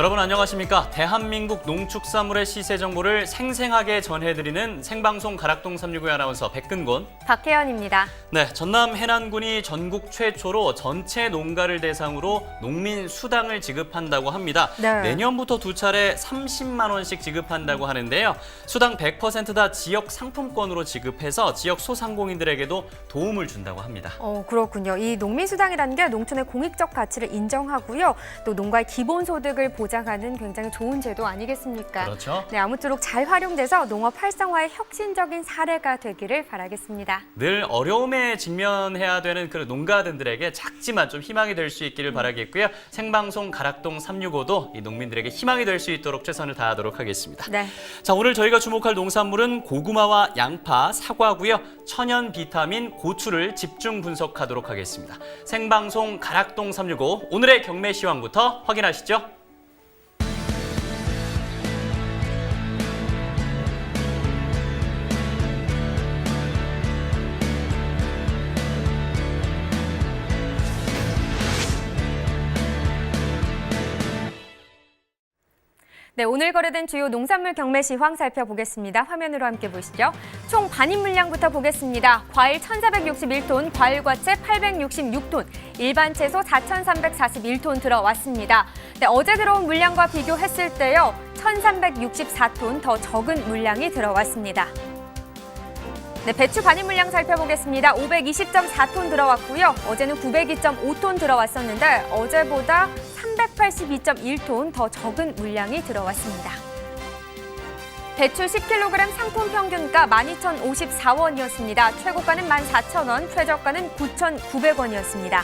여러분 안녕하십니까? 대한민국 농축산물의 시세 정보를 생생하게 전해드리는 생방송 가락동 365 아나운서 백근곤, 박혜연입니다. 네, 전남 해남군이 전국 최초로 전체 농가를 대상으로 농민 수당을 지급한다고 합니다. 네. 내년부터 두 차례 30만 원씩 지급한다고 하는데요. 수당 100% 다 지역 상품권으로 지급해서 지역 소상공인들에게도 도움을 준다고 합니다. 그렇군요. 이 농민 수당이라는 게 농촌의 공익적 가치를 인정하고요. 또 농가의 기본 소득을 보장하는 굉장히 좋은 제도 아니겠습니까? 그렇죠. 네, 아무쪼록 잘 활용돼서 농업 활성화의 혁신적인 사례가 되기를 바라겠습니다. 늘 어려움에 직면해야 되는 그런 농가분들에게 작지만 좀 희망이 될 수 있기를 바라겠고요. 생방송 가락동 365도 이 농민들에게 희망이 될 수 있도록 최선을 다하도록 하겠습니다. 네. 자, 오늘 저희가 주목할 농산물은 고구마와 양파, 사과고요. 천연 비타민, 고추를 집중 분석하도록 하겠습니다. 생방송 가락동 365 오늘의 경매 시황부터 확인하시죠. 네, 오늘 거래된 주요 농산물 경매 시황 살펴보겠습니다. 화면으로 함께 보시죠. 총 반입 물량부터 보겠습니다. 과일 1,461톤, 과일과채 866톤, 일반 채소 4,341톤 들어왔습니다. 네, 어제 들어온 물량과 비교했을 때요, 1,364톤 더 적은 물량이 들어왔습니다. 네, 배추 반입 물량 살펴보겠습니다. 520.4톤 들어왔고요. 어제는 902.5톤 들어왔었는데 어제보다 382.1톤 더 적은 물량이 들어왔습니다. 배추 10kg 상품 평균가 12,054원이었습니다. 최고가는 14,000원, 최저가는 9,900원이었습니다.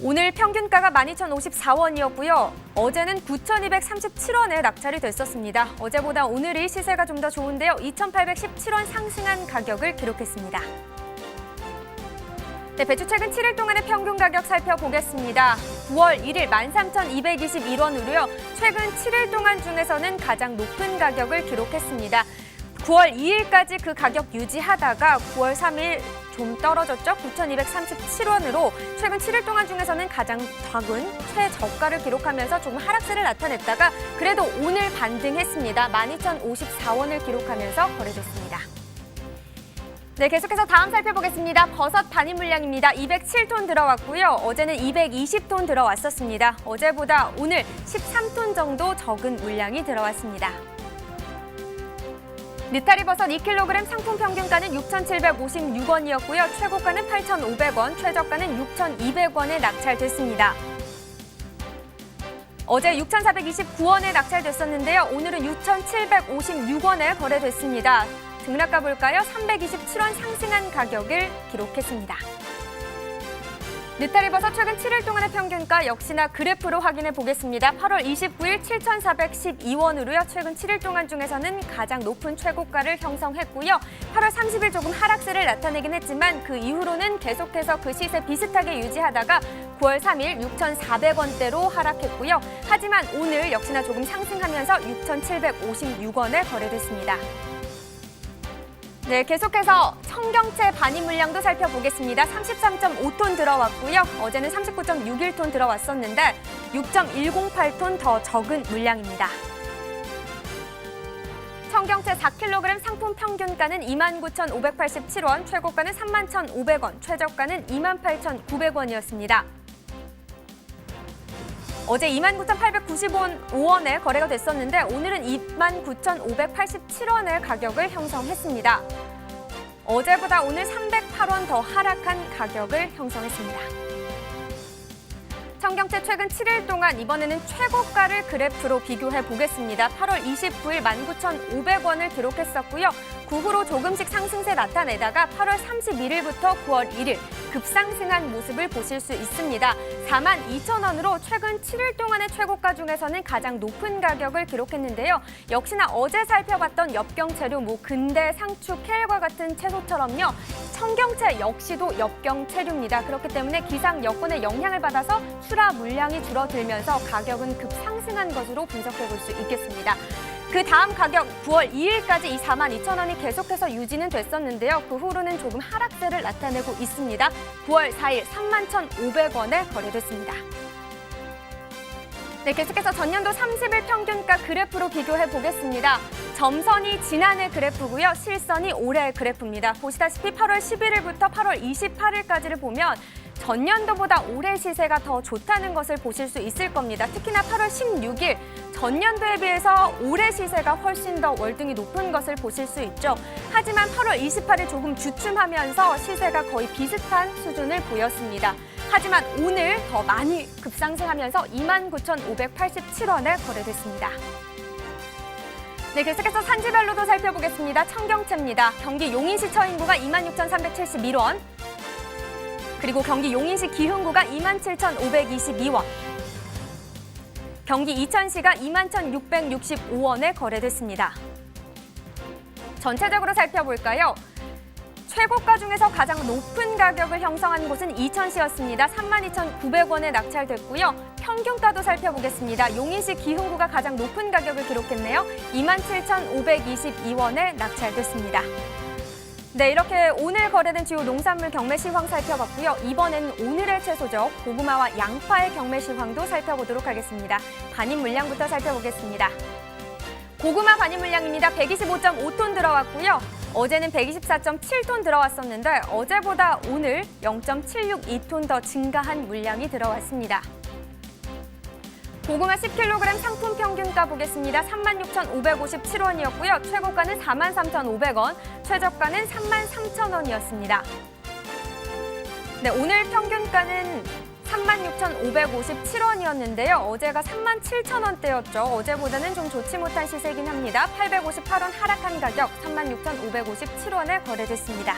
오늘 평균가가 12,054원이었고요. 어제는 9,237원에 낙찰이 됐었습니다. 어제보다 오늘이 시세가 좀 더 좋은데요. 2,817원 상승한 가격을 기록했습니다. 네, 배추 최근 7일 동안의 평균 가격 살펴보겠습니다. 9월 1일 13,221원으로요. 최근 7일 동안 중에서는 가장 높은 가격을 기록했습니다. 9월 2일까지 그 가격 유지하다가 9월 3일 좀 떨어졌죠. 9,237원으로 최근 7일 동안 중에서는 가장 작은 최저가를 기록하면서 조금 하락세를 나타냈다가 그래도 오늘 반등했습니다. 12,054원을 기록하면서 거래됐습니다. 네, 계속해서 다음 살펴보겠습니다. 버섯 반입 물량입니다. 207톤 들어왔고요. 어제는 220톤 들어왔었습니다. 어제보다 오늘 13톤 정도 적은 물량이 들어왔습니다. 느타리 버섯 2kg 상품 평균가는 6,756원이었고요. 최고가는 8,500원, 최저가는 6,200원에 낙찰됐습니다. 어제 6,429원에 낙찰됐었는데요. 오늘은 6,756원에 거래됐습니다. 등락가 볼까요? 327원 상승한 가격을 기록했습니다. 느타리 버섯 최근 7일 동안의 평균가 역시나 그래프로 확인해 보겠습니다. 8월 29일 7,412원으로요. 최근 7일 동안 중에서는 가장 높은 최고가를 형성했고요. 8월 30일 조금 하락세를 나타내긴 했지만 그 이후로는 계속해서 그 시세 비슷하게 유지하다가 9월 3일 6,400원대로 하락했고요. 하지만 오늘 역시나 조금 상승하면서 6,756원에 거래됐습니다. 네, 계속해서 청경채 반입 물량도 살펴보겠습니다. 33.5톤 들어왔고요. 어제는 39.61톤 들어왔었는데 6.108톤 더 적은 물량입니다. 청경채 4kg 상품 평균가는 29,587원, 최고가는 31,500원, 최저가는 28,900원이었습니다. 어제 29,895원에 거래가 됐었는데 오늘은 29,587원의 가격을 형성했습니다. 어제보다 오늘 308원 더 하락한 가격을 형성했습니다. 청경채 최근 7일 동안 이번에는 최고가를 그래프로 비교해 보겠습니다. 8월 29일 19,500원을 기록했었고요. 그 후로 조금씩 상승세 나타내다가 8월 31일부터 9월 1일 급상승한 모습을 보실 수 있습니다. 42,000원으로 최근 7일 동안의 최고가 중에서는 가장 높은 가격을 기록했는데요. 역시나 어제 살펴봤던 엽경채류, 근대, 상추, 켈과 같은 채소처럼요. 청경채 역시도 엽경채류입니다. 그렇기 때문에 기상 여건의 영향을 받아서 출하 물량이 줄어들면서 가격은 급상승한 것으로 분석해 볼 수 있겠습니다. 그 다음 가격 9월 2일까지 이 42,000원이 계속해서 유지는 됐었는데요. 그 후로는 조금 하락세를 나타내고 있습니다. 9월 4일 31,500원에 거래됐습니다. 네, 계속해서 전년도 30일 평균가 그래프로 비교해 보겠습니다. 점선이 지난해 그래프고요. 실선이 올해 그래프입니다. 보시다시피 8월 11일부터 8월 28일까지를 보면 전년도보다 올해 시세가 더 좋다는 것을 보실 수 있을 겁니다. 특히나 8월 16일 전년도에 비해서 올해 시세가 훨씬 더 월등히 높은 것을 보실 수 있죠. 하지만 8월 28일 조금 주춤하면서 시세가 거의 비슷한 수준을 보였습니다. 하지만 오늘 더 많이 급상승하면서 29,587원에 거래됐습니다. 네, 계속해서 산지별로도 살펴보겠습니다. 청경채입니다. 경기 용인시 처인구가 26,371원, 그리고 경기 용인시 기흥구가 27,522원, 경기 이천시가 21,665원에 거래됐습니다. 전체적으로 살펴볼까요? 최고가 중에서 가장 높은 가격을 형성한 곳은 이천시였습니다. 32,900원에 낙찰됐고요. 평균가도 살펴보겠습니다. 용인시 기흥구가 가장 높은 가격을 기록했네요. 27,522원에 낙찰됐습니다. 네, 이렇게 오늘 거래된 주요 농산물 경매 시황 살펴봤고요. 이번에는 오늘의 채소죠. 고구마와 양파의 경매 시황도 살펴보도록 하겠습니다. 반입 물량부터 살펴보겠습니다. 고구마 반입 물량입니다. 125.5톤 들어왔고요. 어제는 124.7톤 들어왔었는데 어제보다 오늘 0.762톤 더 증가한 물량이 들어왔습니다. 고구마 10kg 상품 평균가 보겠습니다. 36,557원이었고요. 최고가는 43,500원, 최저가는 33,000원이었습니다. 네, 오늘 평균가는 36,557원이었는데요. 어제가 37,000원대였죠. 어제보다는 좀 좋지 못한 시세이긴 합니다. 858원 하락한 가격 36,557원에 거래됐습니다.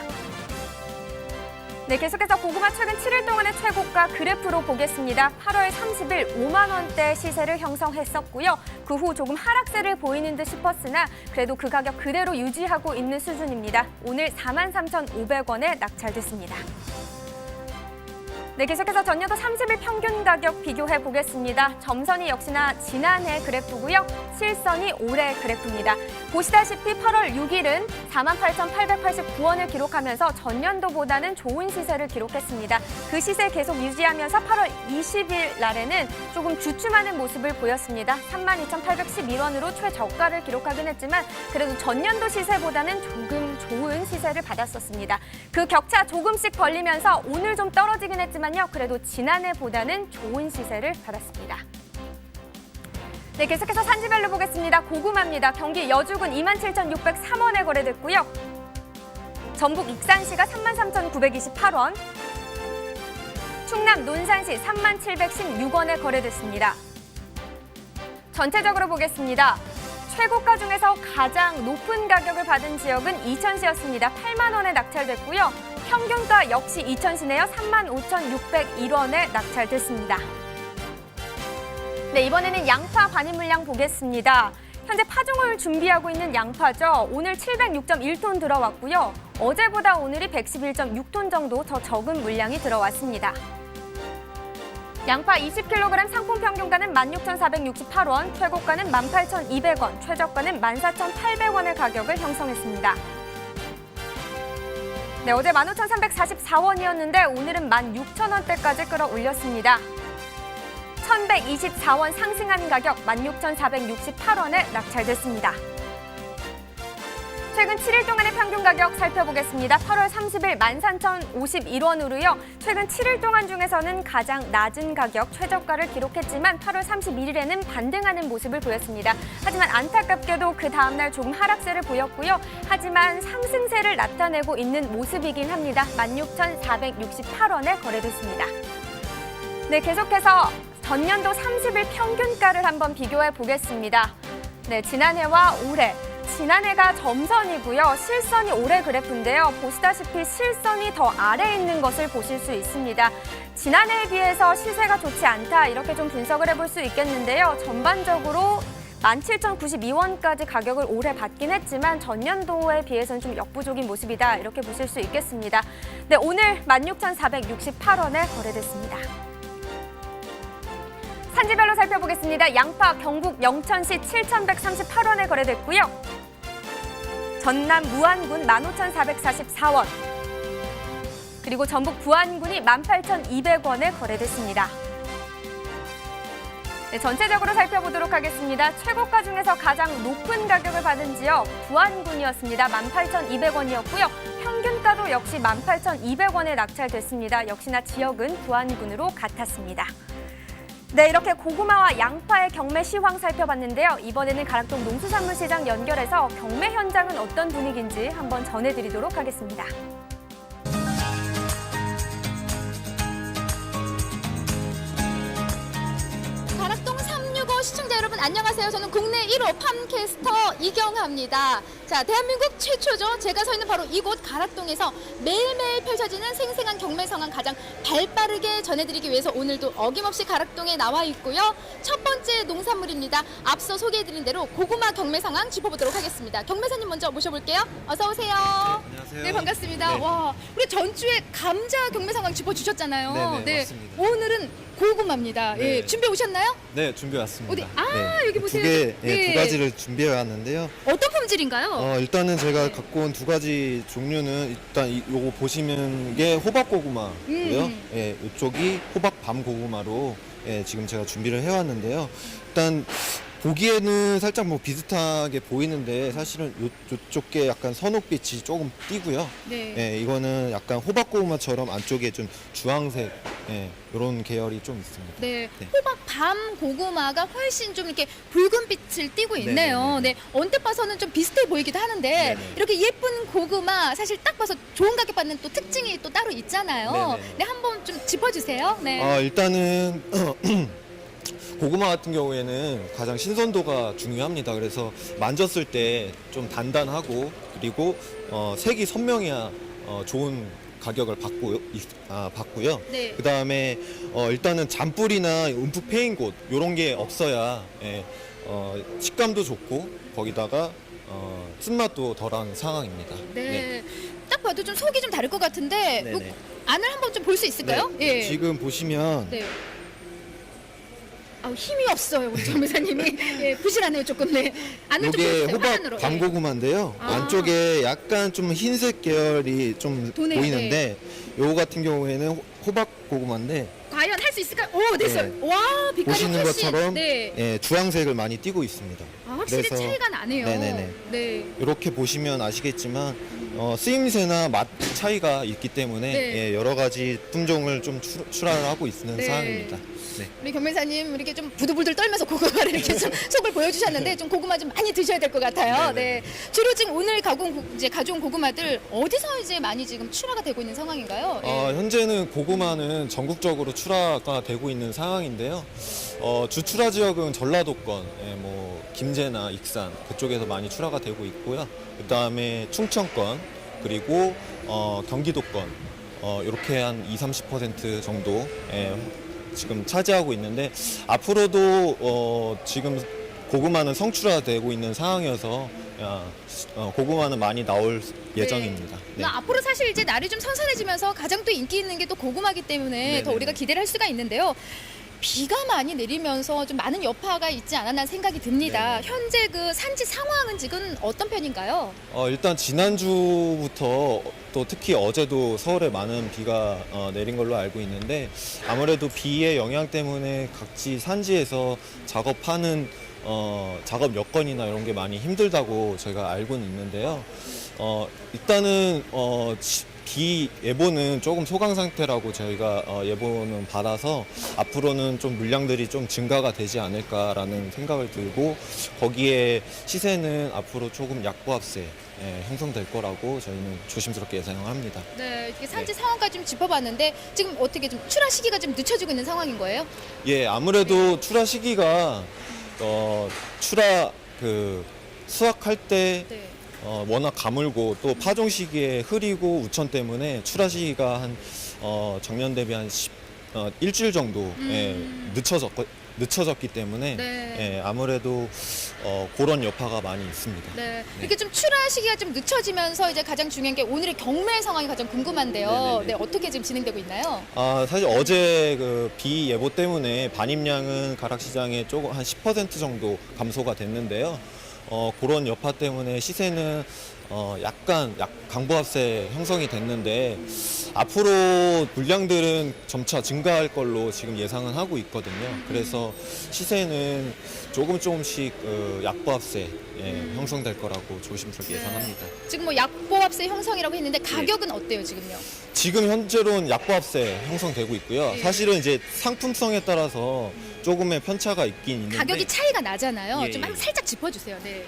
네, 계속해서 고구마 최근 7일 동안의 최고가 그래프로 보겠습니다. 8월 30일 5만 원대 시세를 형성했었고요. 그 후 조금 하락세를 보이는 듯 싶었으나 그래도 그 가격 그대로 유지하고 있는 수준입니다. 오늘 43,500원에 낙찰됐습니다. 네, 계속해서 전년도 30일 평균 가격 비교해 보겠습니다. 점선이 역시나 지난해 그래프고요. 실선이 올해 그래프입니다. 보시다시피 8월 6일은 48,889원을 기록하면서 전년도보다는 좋은 시세를 기록했습니다. 그 시세 계속 유지하면서 8월 20일 날에는 조금 주춤하는 모습을 보였습니다. 32,811원으로 최저가를 기록하긴 했지만 그래도 전년도 시세보다는 조금 좋은 시세를 받았었습니다. 그 격차 조금씩 벌리면서 오늘 좀 떨어지긴 했지만 그래도 지난해보다는 좋은 시세를 받았습니다. 네, 계속해서 산지별로 보겠습니다. 고구마입니다. 경기 여주군 27,603원에 거래됐고요. 전북 익산시가 33,928원, 충남 논산시 37,716원에 거래됐습니다. 전체적으로 보겠습니다. 최고가 중에서 가장 높은 가격을 받은 지역은 이천시였습니다. 8만 원에 낙찰됐고요. 평균가 역시 이천시네요. 35,601원에 낙찰됐습니다. 네, 이번에는 양파 반입 물량 보겠습니다. 현재 파종을 준비하고 있는 양파죠. 오늘 706.1톤 들어왔고요. 어제보다 오늘이 111.6톤 정도 더 적은 물량이 들어왔습니다. 양파 20kg 상품 평균가는 16,468원, 최고가는 18,200원, 최저가는 14,800원의 가격을 형성했습니다. 네, 어제 15,344원이었는데 오늘은 16,000원대까지 끌어올렸습니다. 1,124원 상승한 가격 16,468원에 낙찰됐습니다. 최근 7일 동안의 평균 가격 살펴보겠습니다. 8월 30일 13,051원으로요. 최근 7일 동안 중에서는 가장 낮은 가격 최저가를 기록했지만 8월 31일에는 반등하는 모습을 보였습니다. 하지만 안타깝게도 그 다음날 조금 하락세를 보였고요. 하지만 상승세를 나타내고 있는 모습이긴 합니다. 16,468원에 거래됐습니다. 네, 계속해서 전년도 30일 평균가를 한번 비교해 보겠습니다. 네, 지난해와 올해. 지난해가 점선이고요. 실선이 올해 그래프인데요. 보시다시피 실선이 더 아래에 있는 것을 보실 수 있습니다. 지난해에 비해서 시세가 좋지 않다 이렇게 좀 분석을 해볼 수 있겠는데요. 전반적으로 17,092원까지 가격을 올해 받긴 했지만 전년도에 비해서는 좀 역부족인 모습이다 이렇게 보실 수 있겠습니다. 네, 오늘 16,468원에 거래됐습니다. 산지별로 살펴보겠습니다. 양파 경북 영천시 7,138원에 거래됐고요. 전남 무안군 15,444원, 그리고 전북 부안군이 18,200원에 거래됐습니다. 네, 전체적으로 살펴보도록 하겠습니다. 최고가 중에서 가장 높은 가격을 받은 지역 부안군이었습니다. 18,200원이었고요. 평균가도 역시 18,200원에 낙찰됐습니다. 역시나 지역은 부안군으로 같았습니다. 네, 이렇게 고구마와 양파의 경매 시황 살펴봤는데요. 이번에는 가락동 농수산물시장 연결해서 경매 현장은 어떤 분위기인지 한번 전해드리도록 하겠습니다. 가락동 365 시청자 여러분 안녕하세요. 저는 국내 1호 팜캐스터 이경하입니다. 자, 대한민국 최초죠. 제가 서 있는 바로 이곳 가락동에서 매일매일 펼쳐지는 생생한 경매 상황 가장 발빠르게 전해드리기 위해서 오늘도 어김없이 가락동에 나와 있고요. 첫 번째 농산물입니다. 앞서 소개해드린 대로 고구마 경매 상황 짚어보도록 하겠습니다. 경매사님 먼저 모셔볼게요. 어서 오세요. 안녕하세요. 네, 반갑습니다. 네. 와, 우리 전주에 감자 경매 상황 짚어주셨잖아요. 네네, 맞습니다. 오늘은 고구마입니다. 네. 예, 준비해 오셨나요? 네, 준비해 왔습니다. 어디? 아, 여기 보세요. 두 가지를 준비해 왔는데요. 어떤 품질인가요? 일단은 제가 갖고 온 두 가지 종류는 일단 요거 보시면 게 호박 고구마고요. 예, 이쪽이 호박 밤 고구마로 지금 제가 준비를 해 왔는데요. 일단 보기에는 살짝 뭐 비슷하게 보이는데 사실은 요쪽 게 약간 선홍빛이 조금 띄고요. 네. 예, 이거는 약간 호박 고구마처럼 안쪽에 좀 주황색 이런 계열이 좀 있습니다. 네, 네. 호박 밤 고구마가 훨씬 좀 이렇게 붉은 빛을 띠고 있네요. 네네네. 네, 언뜻 봐서는 좀 비슷해 보이기도 하는데 네네. 이렇게 예쁜 고구마 사실 딱 봐서 좋은 가격 받는 또 특징이 또 따로 있잖아요. 네네. 네, 한번 좀 짚어주세요. 네. 일단은 고구마 같은 경우에는 가장 신선도가 중요합니다. 그래서 만졌을 때 좀 단단하고 그리고 색이 선명해야 좋은 가격을 받고요. 네. 그 다음에 일단은 잔뿌리나 움푹 패인 곳 이런 게 없어야 식감도 좋고 거기다가 쓴맛도 덜한 상황입니다. 네. 딱 봐도 좀 속이 좀 다를 것 같은데 네네. 요 안을 한번 좀 볼 수 있을까요? 네. 예. 지금 보시면 네. 힘이 없어요 우리 정매사님이. 예, 부실하네요 조금. 네. 안을 좀 이게 보여주세요. 호박 화면으로. 예. 밤고구마인데요. 아. 안쪽에 약간 좀 흰색 계열이 좀 도네요, 보이는데 요거 같은 경우에는 호박 고구마인데 과연 할 수 있을까요? 오, 됐어요. 네. 와, 빛깔이 보시는 훨씬, 것처럼 네. 주황색을 많이 띠고 있습니다. 확실히 그래서 차이가 나네요. 네네네. 네. 이렇게 보시면 아시겠지만 쓰임새나 맛 차이가 있기 때문에 네. 여러 가지 품종을 좀 출하를 하고 있는 네. 상황입니다. 네. 우리 경매사님 이렇게 좀 부들부들 떨면서 고구마를 이렇게 좀 속을 보여주셨는데 좀 고구마 좀 많이 드셔야 될 것 같아요. 네. 네네. 주로 지금 오늘 가져온 고구마들 어디서 이제 많이 지금 출하가 되고 있는 상황인가요? 예. 현재는 고구마는 전국적으로 출하가 되고 있는 상황인데요. 주 출하 지역은 전라도권, 뭐 김제나 익산 그쪽에서 많이 출하가 되고 있고요. 그 다음에 충청권 그리고 경기도권 이렇게 한 20-30% 정도 지금 차지하고 있는데 앞으로도 지금 고구마는 성출하되고 있는 상황이어서 고구마는 많이 나올 예정입니다. 네. 그러니까 앞으로 사실 이제 날이 좀 선선해지면서 가장 또 인기 있는 게 또 고구마기 때문에 네네네. 더 우리가 기대를 할 수가 있는데요. 비가 많이 내리면서 좀 많은 여파가 있지 않았나 생각이 듭니다. 네네. 현재 그 산지 상황은 지금 어떤 편인가요? 일단 지난주부터 또 특히 어제도 서울에 많은 비가 내린 걸로 알고 있는데 아무래도 비의 영향 때문에 각지 산지에서 작업하는 작업 여건이나 이런 게 많이 힘들다고 저희가 알고는 있는데요. 일단은 비 예보는 조금 소강 상태라고 저희가 예보는 받아서 앞으로는 좀 물량들이 좀 증가가 되지 않을까라는 생각을 들고 거기에 시세는 앞으로 조금 약보합세 형성될 거라고 저희는 조심스럽게 예상을 합니다. 네, 이렇게 산지 상황까지 좀 짚어봤는데 지금 어떻게 좀 출하 시기가 좀 늦춰지고 있는 상황인 거예요? 예, 아무래도 출하 시기가 수확할 때 네. 워낙 가물고 또 파종 시기에 흐리고 우천 때문에 출하 시기가 한 정년 대비 한 일주일 정도 늦춰졌기 때문에 네. 아무래도 그런 여파가 많이 있습니다. 네. 이렇게 좀 출하 시기가 좀 늦춰지면서 이제 가장 중요한 게 오늘의 경매 상황이 가장 궁금한데요. 네네네. 네, 어떻게 지금 진행되고 있나요? 사실 어제 그 비 예보 때문에 반입량은 가락시장에 조금 한 10% 정도 감소가 됐는데요. 그런 여파 때문에 시세는 약간 강보합세 형성이 됐는데 앞으로 물량들은 점차 증가할 걸로 지금 예상은 하고 있거든요. 그래서 시세는 조금씩 약보합세 형성될 거라고 조심스럽게 예상합니다. 지금 뭐 약보합세 형성이라고 했는데 가격은 어때요 지금요? 지금 현재로는 약보합세 형성되고 있고요. 사실은 이제 상품성에 따라서 조금의 편차가 있긴 있는데 가격이 차이가 나잖아요. 예, 좀 예. 한번 살짝 짚어주세요. 네.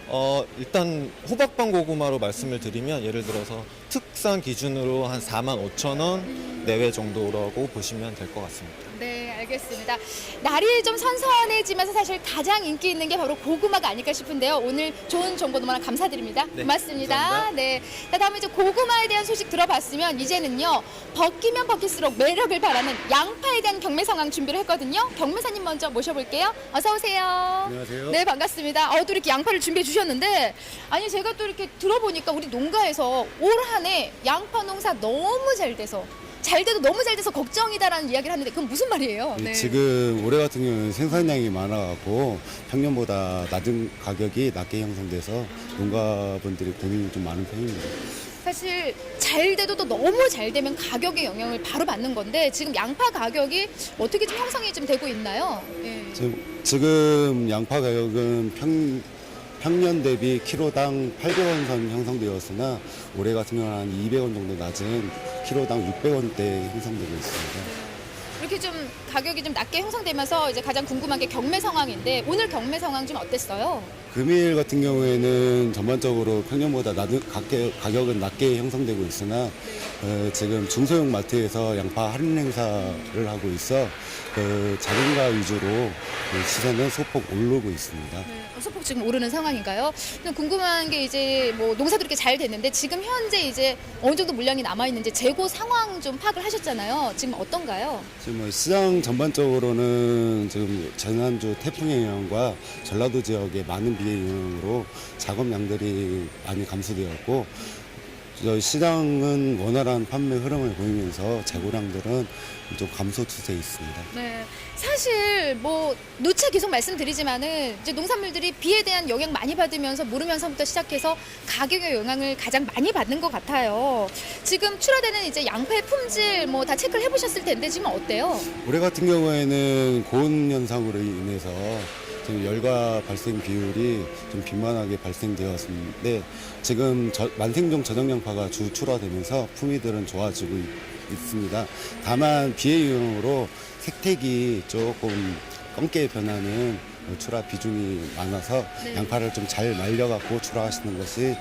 일단 호박빵 고구마로 말씀을 드리면 예를 들어서 특산 기준으로 한 45,000원 내외 정도라고 보시면 될 것 같습니다. 네, 알겠습니다. 날이 좀 선선해지면서 사실 가장 인기 있는 게 바로 고구마가 아닐까 싶은데요. 오늘 좋은 정보 너무나 감사드립니다. 네, 고맙습니다. 감사합니다. 네. 자, 다음에 이제 고구마에 대한 소식 들어봤으면 이제는요. 벗기면 벗길수록 매력을 바라는 양파에 대한 경매 상황 준비를 했거든요. 경매사님 먼저 모셔볼게요. 어서 오세요. 안녕하세요. 네, 반갑습니다. 또 이렇게 양파를 준비해 주셨는데 아니 제가 또 이렇게 들어보니까 우리 농가에서 올 한 해 양파 농사 너무 잘 돼서 너무 잘 돼서 걱정이다라는 이야기를 하는데 그건 무슨 말이에요? 네. 지금 올해 같은 경우는 생산량이 많아갖고 평년보다 낮은 가격이 낮게 형성돼서 농가분들이 고민이 좀 많은 편입니다. 사실 잘 돼도 또 너무 잘 되면 가격의 영향을 바로 받는 건데 지금 양파 가격이 어떻게 좀 형성이 좀 되고 있나요? 네. 지금 양파 가격은 평년 대비 키로당 800원 선 형성되었으나 올해 같은 경우는 한 200원 정도 낮은 키로당 600원대 형성되고 있습니다. 이렇게 좀 가격이 좀 낮게 형성되면서 이제 가장 궁금한 게 경매 상황인데 오늘 경매 상황 좀 어땠어요? 금일 같은 경우에는 전반적으로 평년보다 가격은 낮게 형성되고 있으나 지금 중소형 마트에서 양파 할인 행사를 하고 있어 자동가 위주로 시세는 소폭 오르고 있습니다. 소폭 지금 오르는 상황인가요? 근데 궁금한 게 이제 뭐 농사도 이렇게 잘 됐는데 지금 현재 이제 어느 정도 물량이 남아 있는지 재고 상황 좀 파악을 하셨잖아요. 지금 어떤가요? 지금 뭐 시장 전반적으로는 지금 지난주 태풍의 영향과 전라도 지역의 많은 비의 영향으로 작업량들이 많이 감소되었고 저희 시장은 원활한 판매 흐름을 보이면서 재고량들은 좀 감소 추세에 있습니다. 네, 사실 뭐 누차 계속 말씀드리지만은 이제 농산물들이 비에 대한 영향 많이 받으면서 무르면서부터 시작해서 가격의 영향을 가장 많이 받는 것 같아요. 지금 출하되는 이제 양파의 품질 뭐 다 체크를 해보셨을 텐데 지금 어때요? 올해 같은 경우에는 고온 현상으로 인해서 지금 열과 발생 비율이 좀 빈만하게 발생되었는데 지금 만생종 저정양파가 주 출하되면서 품위들은 좋아지고 있습니다. 다만 비의 영향으로 색택이 조금 검게 변하는 출하 비중이 많아서 네. 양파를 좀 잘 말려갖고 출하하시는 것이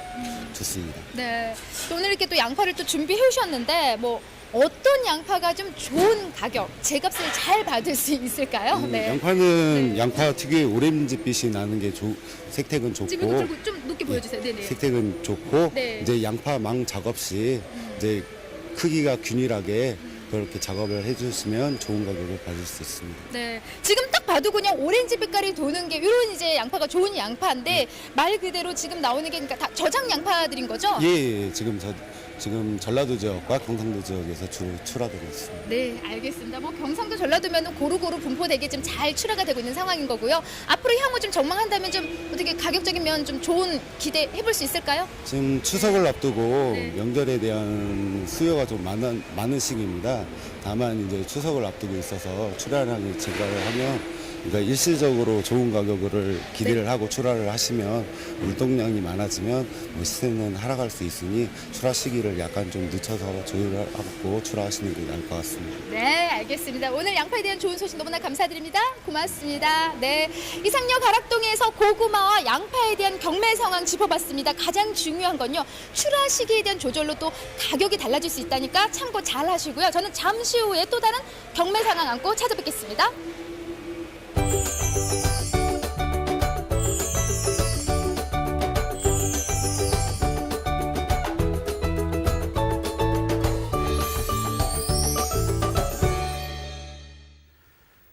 좋습니다. 네, 또 오늘 이렇게 또 양파를 또 준비해 오셨는데 뭐 어떤 양파가 좀 좋은 가격, 제값을 잘 받을 수 있을까요? 네. 양파는 네. 양파 특유의 오렌지빛이 나는 게 색택은 좋고 지금 이거 들고 좀 높게 보여주세요. 네네. 색택은 좋고 네. 이제 양파 망 작업 시 이제 크기가 균일하게 그렇게 작업을 해주시면 좋은 가격을 받을 수 있습니다. 네, 지금 딱 봐도 그냥 오렌지 빛깔이 도는 게 이런 이제 양파가 좋은 양파인데 말 그대로 지금 나오는 게 그러니까 다 저장 양파들인 거죠? 예, 지금 전라도 지역과 경상도 지역에서 주로 출하되고 있습니다. 네, 알겠습니다. 뭐 경상도 전라도면은 고루고루 분포되게 좀 잘 출하가 되고 있는 상황인 거고요. 앞으로 향후 좀 전망한다면 좀 어떻게 가격적인 면 좀 좋은 기대 해볼 수 있을까요? 지금 추석을 앞두고 네. 명절에 대한 수요가 좀 많은 시기입니다. 다만 이제 추석을 앞두고 있어서 출하량이 증가를 하면 그러니까 일시적으로 좋은 가격을 기대를 하고 출하를 하시면 물동량이 많아지면 뭐 시세는 하락할 수 있으니 출하 시기를 약간 좀 늦춰서 조율을 하고 출하하시는 게 나을 것 같습니다. 네, 알겠습니다. 오늘 양파에 대한 좋은 소식 너무나 감사드립니다. 고맙습니다. 네, 이상역 가락동에서 고구마와 양파에 대한 경매 상황 짚어봤습니다. 가장 중요한 건요, 출하 시기에 대한 조절로 또 가격이 달라질 수 있다니까 참고 잘 하시고요. 저는 잠시 후에 또 다른 경매 상황 안고 찾아뵙겠습니다.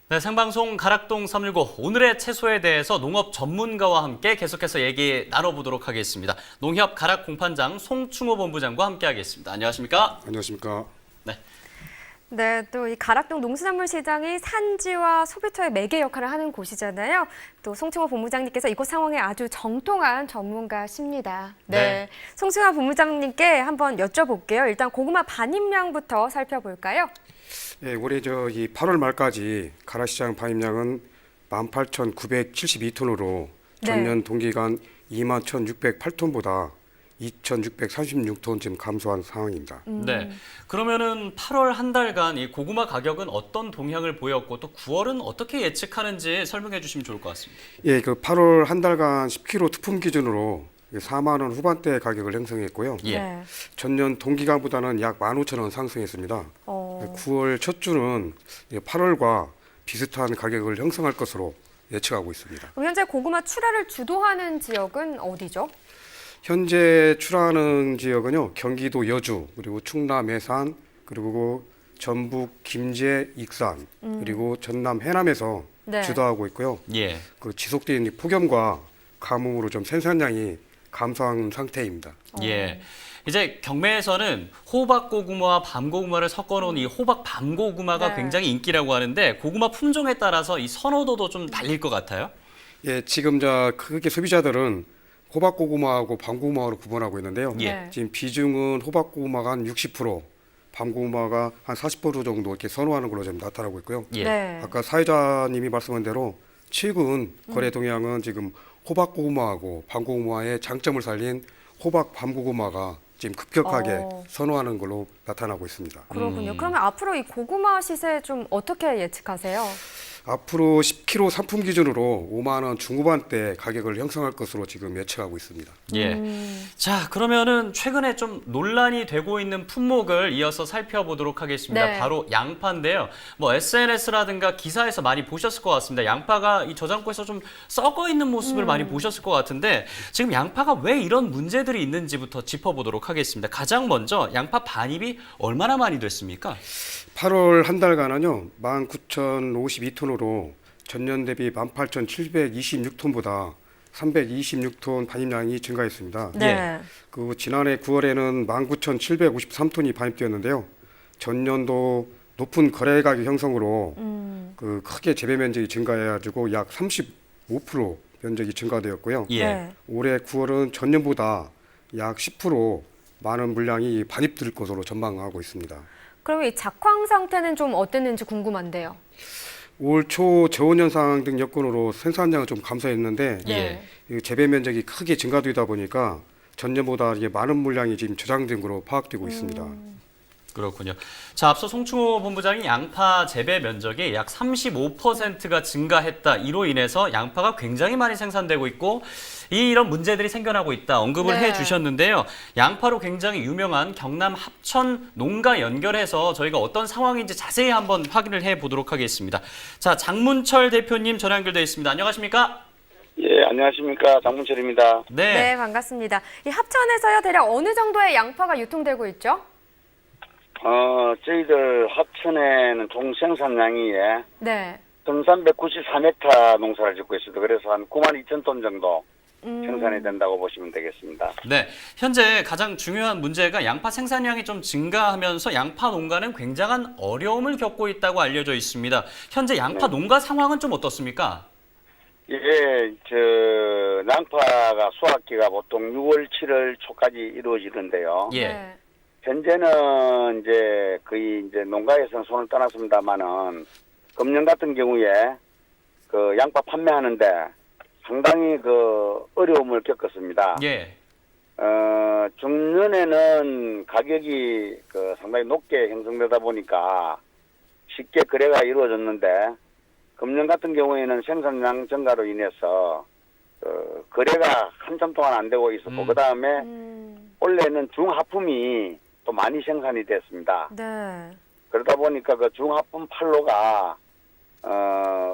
네, 생방송 가락동 365 오늘의 채소에 대해서 농업 전문가와 함께 계속해서 얘기 나눠보도록 하겠습니다. 농협 가락 공판장 송충호 본부장과 함께하겠습니다. 안녕하십니까? 안녕하십니까. 네. 네, 또 이 가락동 농수산물 시장이 산지와 소비처의 매개 역할을 하는 곳이잖아요. 또 송충호 본부장님께서 이곳 상황에 아주 정통한 전문가십니다. 네. 송충호 본부장님께 한번 여쭤볼게요. 일단 고구마 반입량부터 살펴볼까요? 예, 올해 이 8월 말까지 가락시장 반입량은 18,972톤으로 네. 전년 동기간 21,608톤보다 2,636톤 지금 감소한 상황입니다. 네. 그러면은 8월 한 달간 이 고구마 가격은 어떤 동향을 보였고 또 9월은 어떻게 예측하는지 설명해 주시면 좋을 것 같습니다. 예, 그 8월 한 달간 10kg 투품 기준으로 4만 원 후반대 가격을 형성했고요. 예. 네. 전년 동기간보다는 약 15,000원 상승했습니다. 9월 첫 주는 8월과 비슷한 가격을 형성할 것으로 예측하고 있습니다. 그럼 현재 고구마 출하를 주도하는 지역은 어디죠? 현재 출하하는 지역은요, 경기도 여주, 그리고 충남 해산, 그리고 전북 김제 익산, 그리고 전남 해남에서 네. 주도하고 있고요. 예. 그 지속된 이 폭염과 가뭄으로 좀 생산량이 감소한 상태입니다. 예. 이제 경매에서는 호박 고구마와 밤 고구마를 섞어 놓은 이 호박 밤 고구마가 네. 굉장히 인기라고 하는데 고구마 품종에 따라서 이 선호도도 좀 달릴 것 같아요. 예, 지금 크게 소비자들은 호박 고구마하고 밤 고구마로 구분하고 있는데요. 예. 네. 지금 비중은 호박 고구마가 한 60%, 밤 고구마가 한 40% 정도 이렇게 선호하는 걸로 지금 나타나고 있고요. 예. 네. 아까 사회자님이 말씀한 대로 최근 거래 동향은 지금 호박 고구마하고 밤 고구마의 장점을 살린 호박 밤 고구마가 지금 급격하게 선호하는 걸로 나타나고 있습니다. 그렇군요. 그러면 앞으로 이 고구마 시세 좀 어떻게 예측하세요? 앞으로 10kg 상품 기준으로 5만 원 중후반대 가격을 형성할 것으로 지금 예측하고 있습니다. 예. 자, 그러면은 최근에 좀 논란이 되고 있는 품목을 이어서 살펴보도록 하겠습니다. 네. 바로 양파인데요. 뭐 SNS라든가 기사에서 많이 보셨을 것 같습니다. 양파가 이 저장고에서 좀 썩어 있는 모습을 많이 보셨을 것 같은데 지금 양파가 왜 이런 문제들이 있는지부터 짚어보도록 하겠습니다. 가장 먼저 양파 반입이 얼마나 많이 됐습니까? 8월 한 달간은요, 19,052톤으로 전년 대비 18,726톤보다 326톤 반입량이 증가했습니다. 네. 그 지난해 9월에는 19,753톤이 반입되었는데요. 전년도 높은 거래 가격 형성으로 그 크게 재배 면적이 증가해가지고 약 35% 면적이 증가되었고요. 예. 네. 올해 9월은 전년보다 약 10% 많은 물량이 반입될 것으로 전망하고 있습니다. 그럼 이 작황 상태는 좀 어땠는지 궁금한데요. 올 초 저온 현상 등 여건으로 생산량은 좀 감소했는데 예. 이 재배 면적이 크게 증가되다 보니까 전년보다 이게 많은 물량이 지금 저장된 것으로 파악되고 있습니다. 그렇군요. 자, 앞서 송충호 본부장이 양파 재배 면적이 약 35%가 증가했다. 이로 인해서 양파가 굉장히 많이 생산되고 있고 이런 문제들이 생겨나고 있다. 언급을 네. 해주셨는데요. 양파로 굉장히 유명한 경남 합천 농가 연결해서 저희가 어떤 상황인지 자세히 한번 확인을 해보도록 하겠습니다. 자, 장문철 대표님 전화 연결되어 있습니다. 안녕하십니까? 예, 안녕하십니까. 장문철입니다. 네. 네, 반갑습니다. 이 합천에서요, 대략 어느 정도의 양파가 유통되고 있죠? 저희들 합천에는 총 생산량이 네. 1393헥타 농사를 짓고 있습니다. 그래서 한 9만 2천 톤 정도 음. 생산이 된다고 보시면 되겠습니다. 네, 현재 가장 중요한 문제가 양파 생산량이 좀 증가하면서 양파 농가는 굉장한 어려움을 겪고 있다고 알려져 있습니다. 현재 양파 농가 상황은 좀 어떻습니까? 예, 양파가 수확기가 보통 6월, 7월 초까지 이루어지는데요. 예. 네. 현재는 거의 농가에서는 손을 떠났습니다만은 금년 같은 경우에 그 양파 판매하는데 상당히 그 어려움을 겪었습니다. 예. 중년에는 가격이 그 상당히 높게 형성되다 보니까 쉽게 거래가 이루어졌는데 금년 같은 경우에는 생산량 증가로 인해서 거래가 한참 동안 안 되고 있었고 그다음에 올해는 중하품이 또 많이 생산이 됐습니다. 네. 그러다 보니까 그 중하품 판로가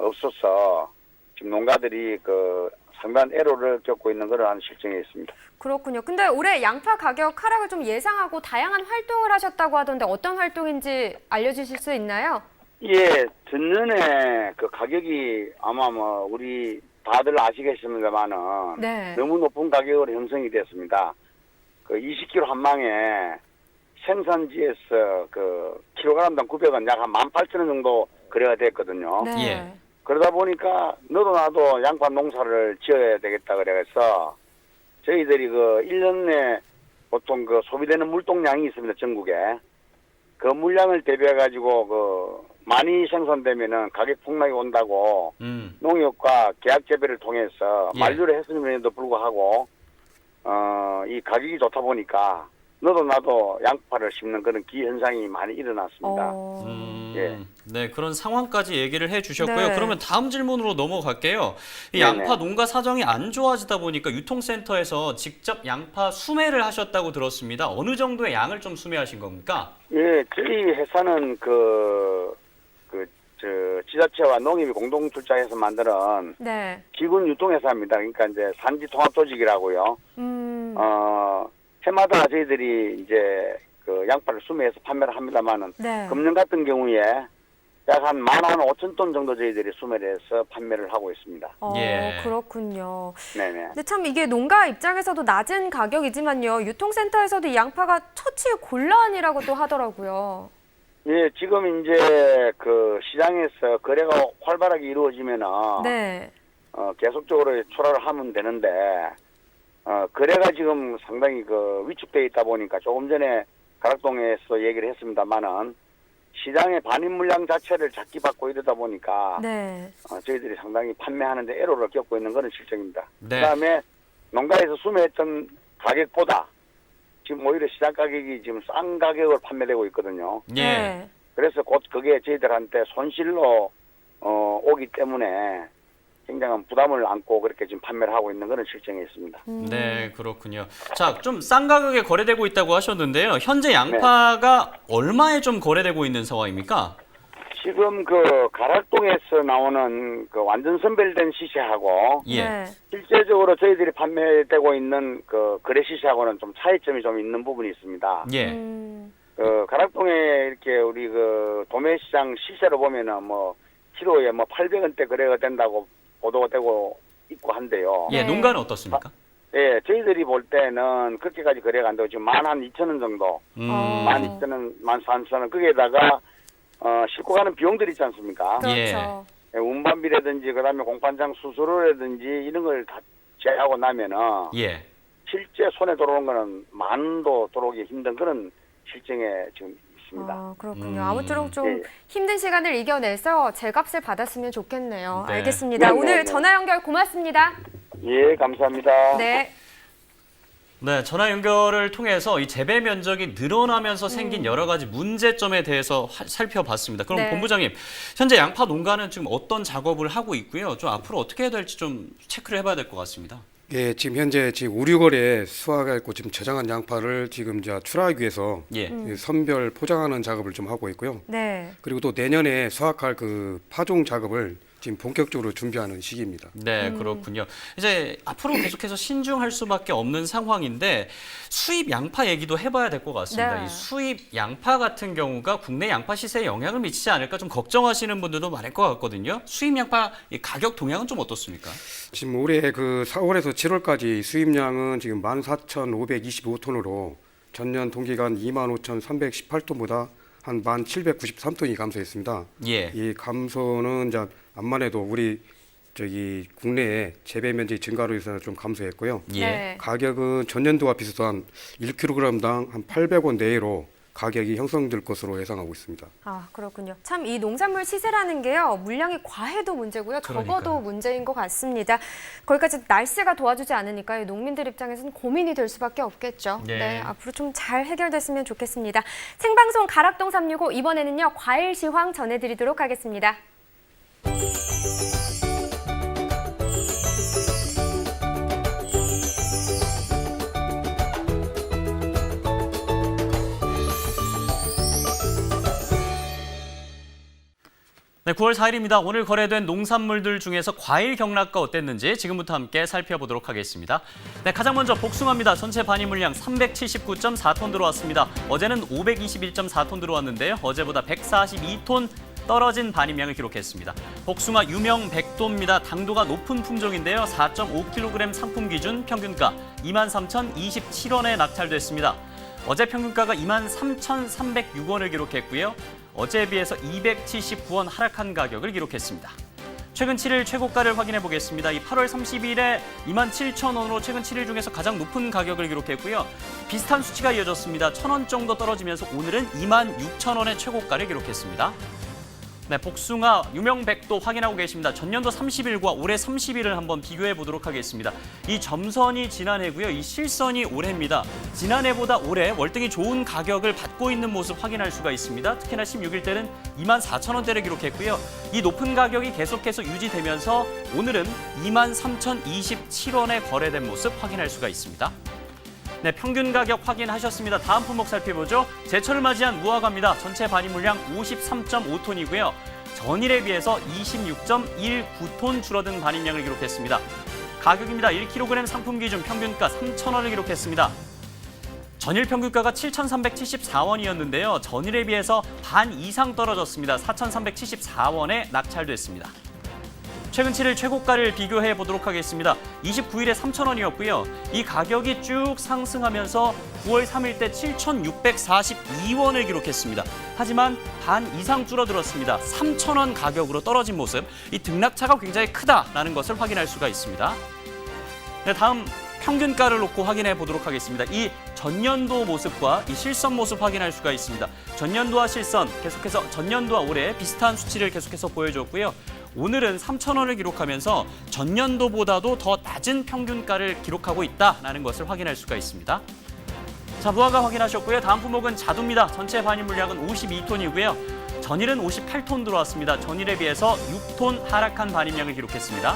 없어서 지금 농가들이 그 상당한 애로를 겪고 있는 그러한 실정에 있습니다. 그렇군요. 근데 올해 양파 가격 하락을 좀 예상하고 다양한 활동을 하셨다고 하던데 어떤 활동인지 알려주실 수 있나요? 예, 전년에 그 가격이 아마 우리 다들 아시겠습니다만은 네. 너무 높은 가격으로 형성이 됐습니다. 그 20kg 한 망에 생산지에서 그 킬로그램당 900원 약 한 18,000원 정도 거래가 됐거든요. 네. 예. 그러다 보니까 너도 나도 양파 농사를 지어야 되겠다 그래서 저희들이 그 1년 내 보통 그 소비되는 물동량이 있습니다. 전국에. 그 물량을 대비해 가지고 그 많이 생산되면은 가격 폭락이 온다고 농협과 계약 재배를 통해서 예. 만류를 했음에도 불구하고 이 가격이 좋다 보니까 너도 나도 양파를 심는 그런 기현상이 많이 일어났습니다. 예. 네, 그런 상황까지 얘기를 해주셨고요. 네. 그러면 다음 질문으로 넘어갈게요. 이 네네. 양파 농가 사정이 안 좋아지다 보니까 유통센터에서 직접 양파 수매를 하셨다고 들었습니다. 어느 정도의 양을 좀 수매하신 겁니까? 예, 저희 회사는 지자체와 농협이 공동 출자해서 만드는 네. 기군 유통회사입니다. 그러니까 이제 산지 통합 조직이라고요. 해마다 저희들이 이제 그 양파를 수매해서 판매를 합니다만은 네. 금년 같은 경우에 약 한 15,000톤 정도 저희들이 수매를 해서 판매를 하고 있습니다. 예. 그렇군요. 네네. 근데 참 이게 농가 입장에서도 낮은 가격이지만요. 유통센터에서도 이 양파가 처치 곤란이라고 또 하더라고요. 예, 지금 이제 그 시장에서 거래가 활발하게 이루어지면은 네. 계속적으로 출하를 하면 되는데 거래가 지금 상당히 그 위축되어 있다 보니까 조금 전에 가락동에서 얘기를 했습니다만은 시장의 반입 물량 자체를 작게 받고 이러다 보니까 네. 저희들이 상당히 판매하는데 애로를 겪고 있는 그런 실정입니다. 네. 그다음에 농가에서 수매했던 가격보다 지금 오히려 시장 가격이 지금 싼 가격으로 판매되고 있거든요. 예. 네. 그래서 곧 그게 저희들한테 손실로 오기 때문에 굉장한 부담을 안고 그렇게 지금 판매를 하고 있는 그런 실정이 있습니다. 네, 그렇군요. 자, 좀 싼 가격에 거래되고 있다고 하셨는데요. 현재 양파가 얼마에 좀 거래되고 있는 상황입니까? 지금 그 가락동에서 나오는 그 완전 선별된 시세하고 예. 네. 실제적으로 저희들이 판매되고 있는 그 거래 시세하고는 좀 차이점이 좀 있는 부분이 있습니다. 예. 그 가락동에 이렇게 우리 그 도매시장 시세로 보면은 뭐 키로에 뭐 800원대 거래가 된다고 보도가 되고 있고 한데요. 예, 네. 농가는 어떻습니까? 예, 저희들이 볼 때는 그렇게까지 거래가 안 되고 지금 12,000원 정도, 12,000원, 13,000원 거기에다가 싣고 가는 비용들이 있지 않습니까? 그렇죠. 예, 운반비라든지 그다음에 공판장 수수료라든지 이런 걸 다 제하고 나면은 예. 실제 손에 들어오는 거는 10,000원도 들어오기 힘든 그런 실정에 지금 있습니다. 그렇군요. 아무쪼록 좀 예. 힘든 시간을 이겨내서 제값을 받았으면 좋겠네요. 네. 알겠습니다. 네, 네, 오늘 네. 전화 연결 고맙습니다. 예, 감사합니다. 네. 네, 전화 연결을 통해서 이 재배 면적이 늘어나면서 생긴 여러 가지 문제점에 대해서 살펴봤습니다. 그럼 네. 본부장님, 현재 양파 농가는 지금 어떤 작업을 하고 있고요? 좀 앞으로 어떻게 해야 될지 좀 체크를 해봐야 될 것 같습니다. 예, 지금 현재 지금 우류거래 수확했고 지금 저장한 양파를 지금 이제 출하하기 위해서 예. 선별 포장하는 작업을 좀 하고 있고요. 네. 그리고 또 내년에 수확할 그 파종 작업을 지금 본격적으로 준비하는 시기입니다. 네, 그렇군요. 이제 앞으로 계속해서 신중할 수밖에 없는 상황인데 수입 양파 얘기도 해봐야 될 것 같습니다. 네. 이 수입 양파 같은 경우가 국내 양파 시세에 영향을 미치지 않을까 좀 걱정하시는 분들도 많을 것 같거든요. 수입 양파 이 가격 동향은 좀 어떻습니까? 지금 올해 그 4월에서 7월까지 수입량은 지금 14,525톤으로 전년 동기간 25,318톤보다 한 1,793톤이 감소했습니다. 예. 이 감소는 이제 암만 해도 우리 저기 국내에 재배 면적이 증가로 인해서 좀 감소했고요. 예. 네. 가격은 전년도와 비슷한 1kg당 한 800원 내외로 가격이 형성될 것으로 예상하고 있습니다. 그렇군요. 참 이 농산물 시세라는 게요. 물량이 과해도 문제고요. 적어도 그러니까요. 문제인 것 같습니다. 거기까지 날씨가 도와주지 않으니까요. 농민들 입장에서는 고민이 될 수밖에 없겠죠. 네. 네, 앞으로 좀 잘 해결됐으면 좋겠습니다. 생방송 가락동 365 이번에는요. 과일 시황 전해드리도록 하겠습니다. 네, 9월 4일입니다. 오늘 거래된 농산물들 중에서 과일 경락가 어땠는지 지금부터 함께 살펴보도록 하겠습니다. 네, 가장 먼저 복숭아입니다. 전체 반입 물량 379.4톤 들어왔습니다. 어제는 521.4톤 들어왔는데요. 어제보다 142톤 떨어진 반입량을 기록했습니다. 복숭아 유명 백도입니다. 당도가 높은 품종인데요. 4.5kg 상품 기준 평균가 23,027원에 낙찰됐습니다. 어제 평균가가 23,306원을 기록했고요. 어제에 비해서 279원 하락한 가격을 기록했습니다. 최근 7일 최고가를 확인해 보겠습니다. 이 8월 30일에 27,000원으로 최근 7일 중에서 가장 높은 가격을 기록했고요. 비슷한 수치가 이어졌습니다. 1,000원 정도 떨어지면서 오늘은 26,000원의 최고가를 기록했습니다. 네, 복숭아 유명백도 확인하고 계십니다. 전년도 30일과 올해 30일을 한번 비교해 보도록 하겠습니다. 이 점선이 지난해고요. 이 실선이 올해입니다. 지난해보다 올해 월등히 좋은 가격을 받고 있는 모습 확인할 수가 있습니다. 특히나 16일 때는 24,000원대를 기록했고요. 이 높은 가격이 계속해서 유지되면서 오늘은 23,027원에 거래된 모습 확인할 수가 있습니다. 네, 평균 가격 확인하셨습니다. 다음 품목 살펴보죠. 제철을 맞이한 무화과입니다. 전체 반입 물량 53.5톤이고요. 전일에 비해서 26.19톤 줄어든 반입량을 기록했습니다. 가격입니다. 1kg 상품 기준 평균가 3,000원을 기록했습니다. 전일 평균가가 7,374원이었는데요. 전일에 비해서 반 이상 떨어졌습니다. 4,374원에 낙찰됐습니다. 최근 7일 최고가를 비교해 보도록 하겠습니다. 29일에 3,000원이었고요. 이 가격이 쭉 상승하면서 9월 3일 때 7,642원을 기록했습니다. 하지만 반 이상 줄어들었습니다. 3,000원 가격으로 떨어진 모습, 이 등락차가 굉장히 크다라는 것을 확인할 수가 있습니다. 네, 다음 평균가를 놓고 확인해 보도록 하겠습니다. 이 전년도 모습과 이 실선 모습 확인할 수가 있습니다. 전년도와 실선, 계속해서 전년도와 올해 비슷한 수치를 계속해서 보여줬고요. 오늘은 3,000원을 기록하면서 전년도보다도 더 낮은 평균가를 기록하고 있다는 것을 확인할 수가 있습니다. 자, 무화과 확인하셨고요. 다음 품목은 자두입니다. 전체 반입 물량은 52톤이고요. 전일은 58톤 들어왔습니다. 전일에 비해서 6톤 하락한 반입량을 기록했습니다.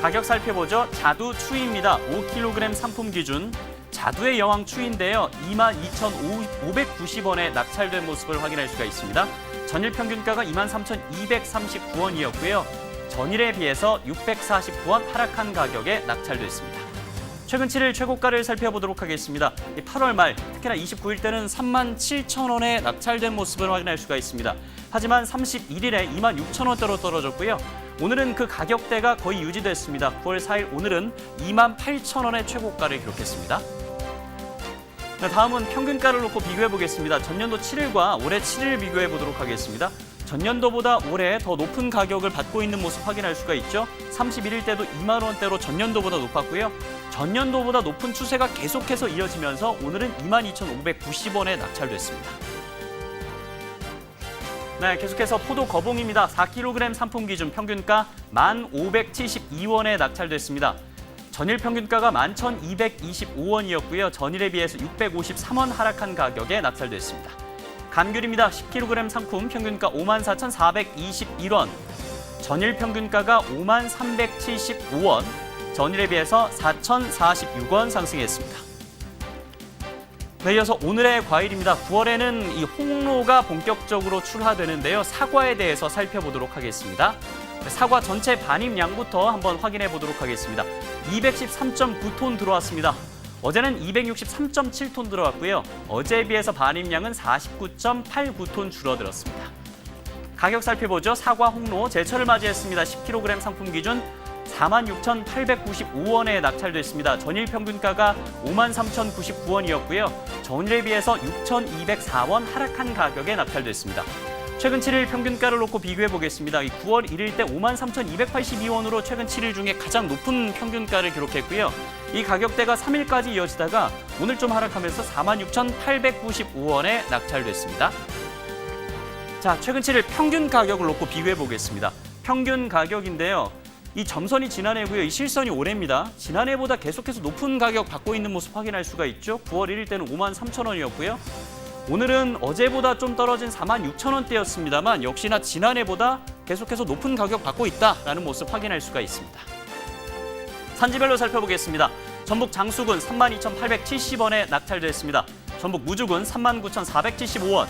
가격 살펴보죠. 자두 추위입니다. 5kg 상품 기준. 자두의 여왕 추위인데요. 22,590원에 낙찰된 모습을 확인할 수가 있습니다. 전일 평균가가 23,239원이었고요. 전일에 비해서 649원 하락한 가격에 낙찰됐습니다. 최근 7일 최고가를 살펴보도록 하겠습니다. 8월 말, 특히나 29일 때는 37,000원에 낙찰된 모습을 확인할 수가 있습니다. 하지만 31일에 26,000원대로 떨어졌고요. 오늘은 그 가격대가 거의 유지됐습니다. 9월 4일 오늘은 28,000원의 최고가를 기록했습니다. 다음은 평균가를 놓고 비교해 보겠습니다. 전년도 7일과 올해 7일 비교해 보도록 하겠습니다. 전년도보다 올해 더 높은 가격을 받고 있는 모습 확인할 수가 있죠. 31일 때도 2만 원대로 전년도보다 높았고요. 전년도보다 높은 추세가 계속해서 이어지면서 오늘은 22,590원에 낙찰됐습니다. 네, 계속해서 포도 거봉입니다. 4kg 상품 기준 평균가 1,572원에 낙찰됐습니다. 전일 평균가가 11,225원이었고요. 전일에 비해서 653원 하락한 가격에 낙찰됐습니다. 감귤입니다. 10kg 상품 평균가 54,421원. 전일 평균가가 53,375원. 전일에 비해서 4,046원 상승했습니다. 네, 이어서 오늘의 과일입니다. 9월에는 이 홍로가 본격적으로 출하되는데요. 사과에 대해서 살펴보도록 하겠습니다. 사과 전체 반입량부터 한번 확인해 보도록 하겠습니다. 213.9톤 들어왔습니다. 어제는 263.7톤 들어왔고요. 어제에 비해서 반입량은 49.89톤 줄어들었습니다. 가격 살펴보죠. 사과 홍로 제철을 맞이했습니다. 10kg 상품 기준 46,895원에 낙찰됐습니다. 전일 평균가가 53,099원이었고요. 전일에 비해서 6,204원 하락한 가격에 낙찰됐습니다. 최근 7일 평균가를 놓고 비교해 보겠습니다. 9월 1일 때 53,282원으로 최근 7일 중에 가장 높은 평균가를 기록했고요. 이 가격대가 3일까지 이어지다가 오늘 좀 하락하면서 46,895원에 낙찰됐습니다. 자, 최근 7일 평균 가격을 놓고 비교해 보겠습니다. 평균 가격인데요. 이 점선이 지난해고요. 이 실선이 올해입니다. 지난해보다 계속해서 높은 가격 받고 있는 모습 확인할 수가 있죠. 9월 1일 때는 53,000원이었고요. 오늘은 어제보다 좀 떨어진 46,000원대였습니다만 역시나 지난해보다 계속해서 높은 가격 받고 있다라는 모습 확인할 수가 있습니다. 산지별로 살펴보겠습니다. 전북 장수군 32,870원에 낙찰됐습니다. 전북 무주군 39,475원.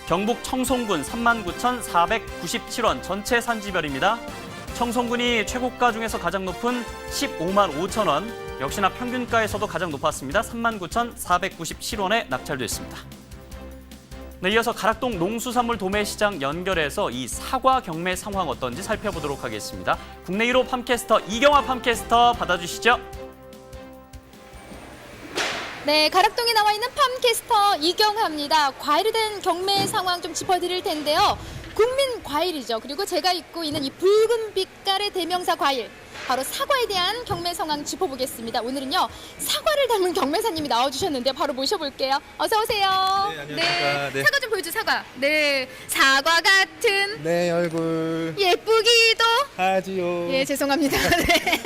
경북 청송군 39,497원 전체 산지별입니다. 청송군이 최고가 중에서 가장 높은 155,000원. 역시나 평균가에서도 가장 높았습니다. 39,497원에 낙찰됐습니다. 네, 이어서 가락동 농수산물 도매시장 연결해서 이 사과 경매 상황 어떤지 살펴보도록 하겠습니다. 국내 1호 팜캐스터 이경화 팜캐스터 받아주시죠. 네, 가락동에 나와 있는 팜캐스터 이경하입니다. 과일에 대한 경매 상황 좀 짚어드릴 텐데요. 국민 과일이죠. 그리고 제가 입고 있는 이 붉은 빛깔의 대명사 과일. 바로 사과에 대한 경매 상황 짚어보겠습니다. 오늘은요, 사과를 닮은 경매사님이 나와주셨는데 바로 모셔볼게요. 어서 오세요. 네, 안녕하십니까. 네. 사과 좀 보여줘, 사과. 네, 사과 같은 네, 얼굴 예쁘기도. 하지요. 예, 죄송합니다. 네.